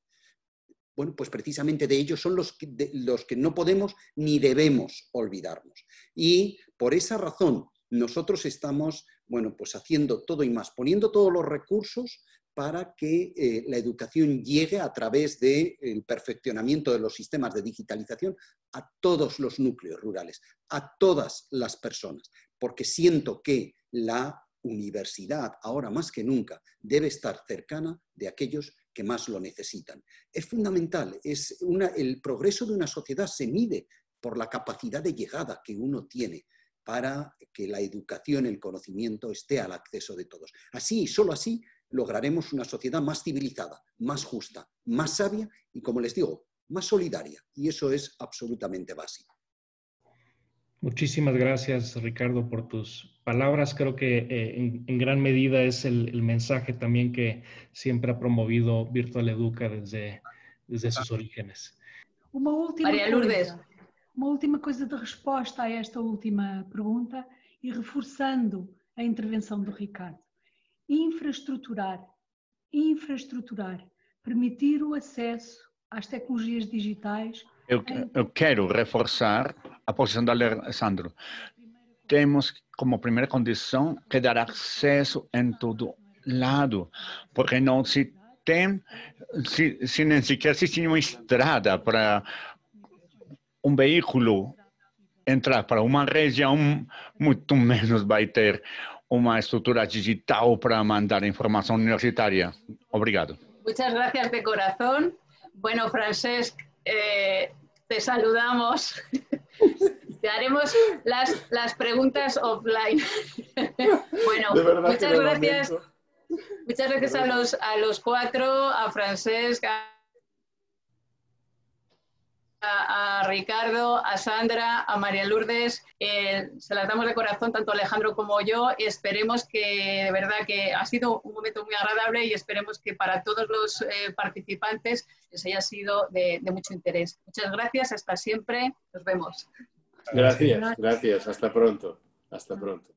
F: Bueno, pues precisamente de ellos son los que no podemos ni debemos olvidarnos. Y por esa razón nosotros estamos, bueno, pues haciendo todo y más, poniendo todos los recursos para que la educación llegue a través del perfeccionamiento de los sistemas de digitalización a todos los núcleos rurales, a todas las personas, porque siento que la universidad, ahora más que nunca, debe estar cercana de aquellos que más lo necesitan. Es fundamental, el progreso de una sociedad se mide por la capacidad de llegada que uno tiene para que la educación, el conocimiento esté al acceso de todos. Así y solo así lograremos una sociedad más civilizada, más justa, más sabia y, como les digo, más solidaria. Y eso es absolutamente básico.
A: Muchísimas gracias, Ricardo, por tus palabras. Creo que en gran medida es el mensaje también que siempre ha promovido Virtual Educa desde sus orígenes.
B: María Lourdes.
E: Uma última coisa de resposta a esta última pergunta e reforçando a intervenção do Ricardo. Infraestruturar, permitir o acesso às tecnologias digitais.
H: Eu quero reforçar a posição do Alessandro. Temos como primeira condição que dar acesso em todo lado, porque não se tem, se nem sequer existe uma estrada para um veículo entrar para uma região, muito menos vai ter uma estrutura digital para mandar informação universitária. Obrigado.
B: Muchas gracias de corazón. Bueno, Francesc, te saludamos. Te haremos las preguntas offline. Bueno, muchas gracias. Muchas gracias a los cuatro, a Francesc, a a Ricardo, a Sandra, a María Lourdes. Se las damos de corazón, tanto Alejandro como yo. Esperemos que, de verdad, que ha sido un momento muy agradable y esperemos que para todos los participantes les haya sido de mucho interés. Muchas gracias, hasta siempre. Nos vemos.
C: Gracias, gracias. Hasta pronto. Hasta pronto.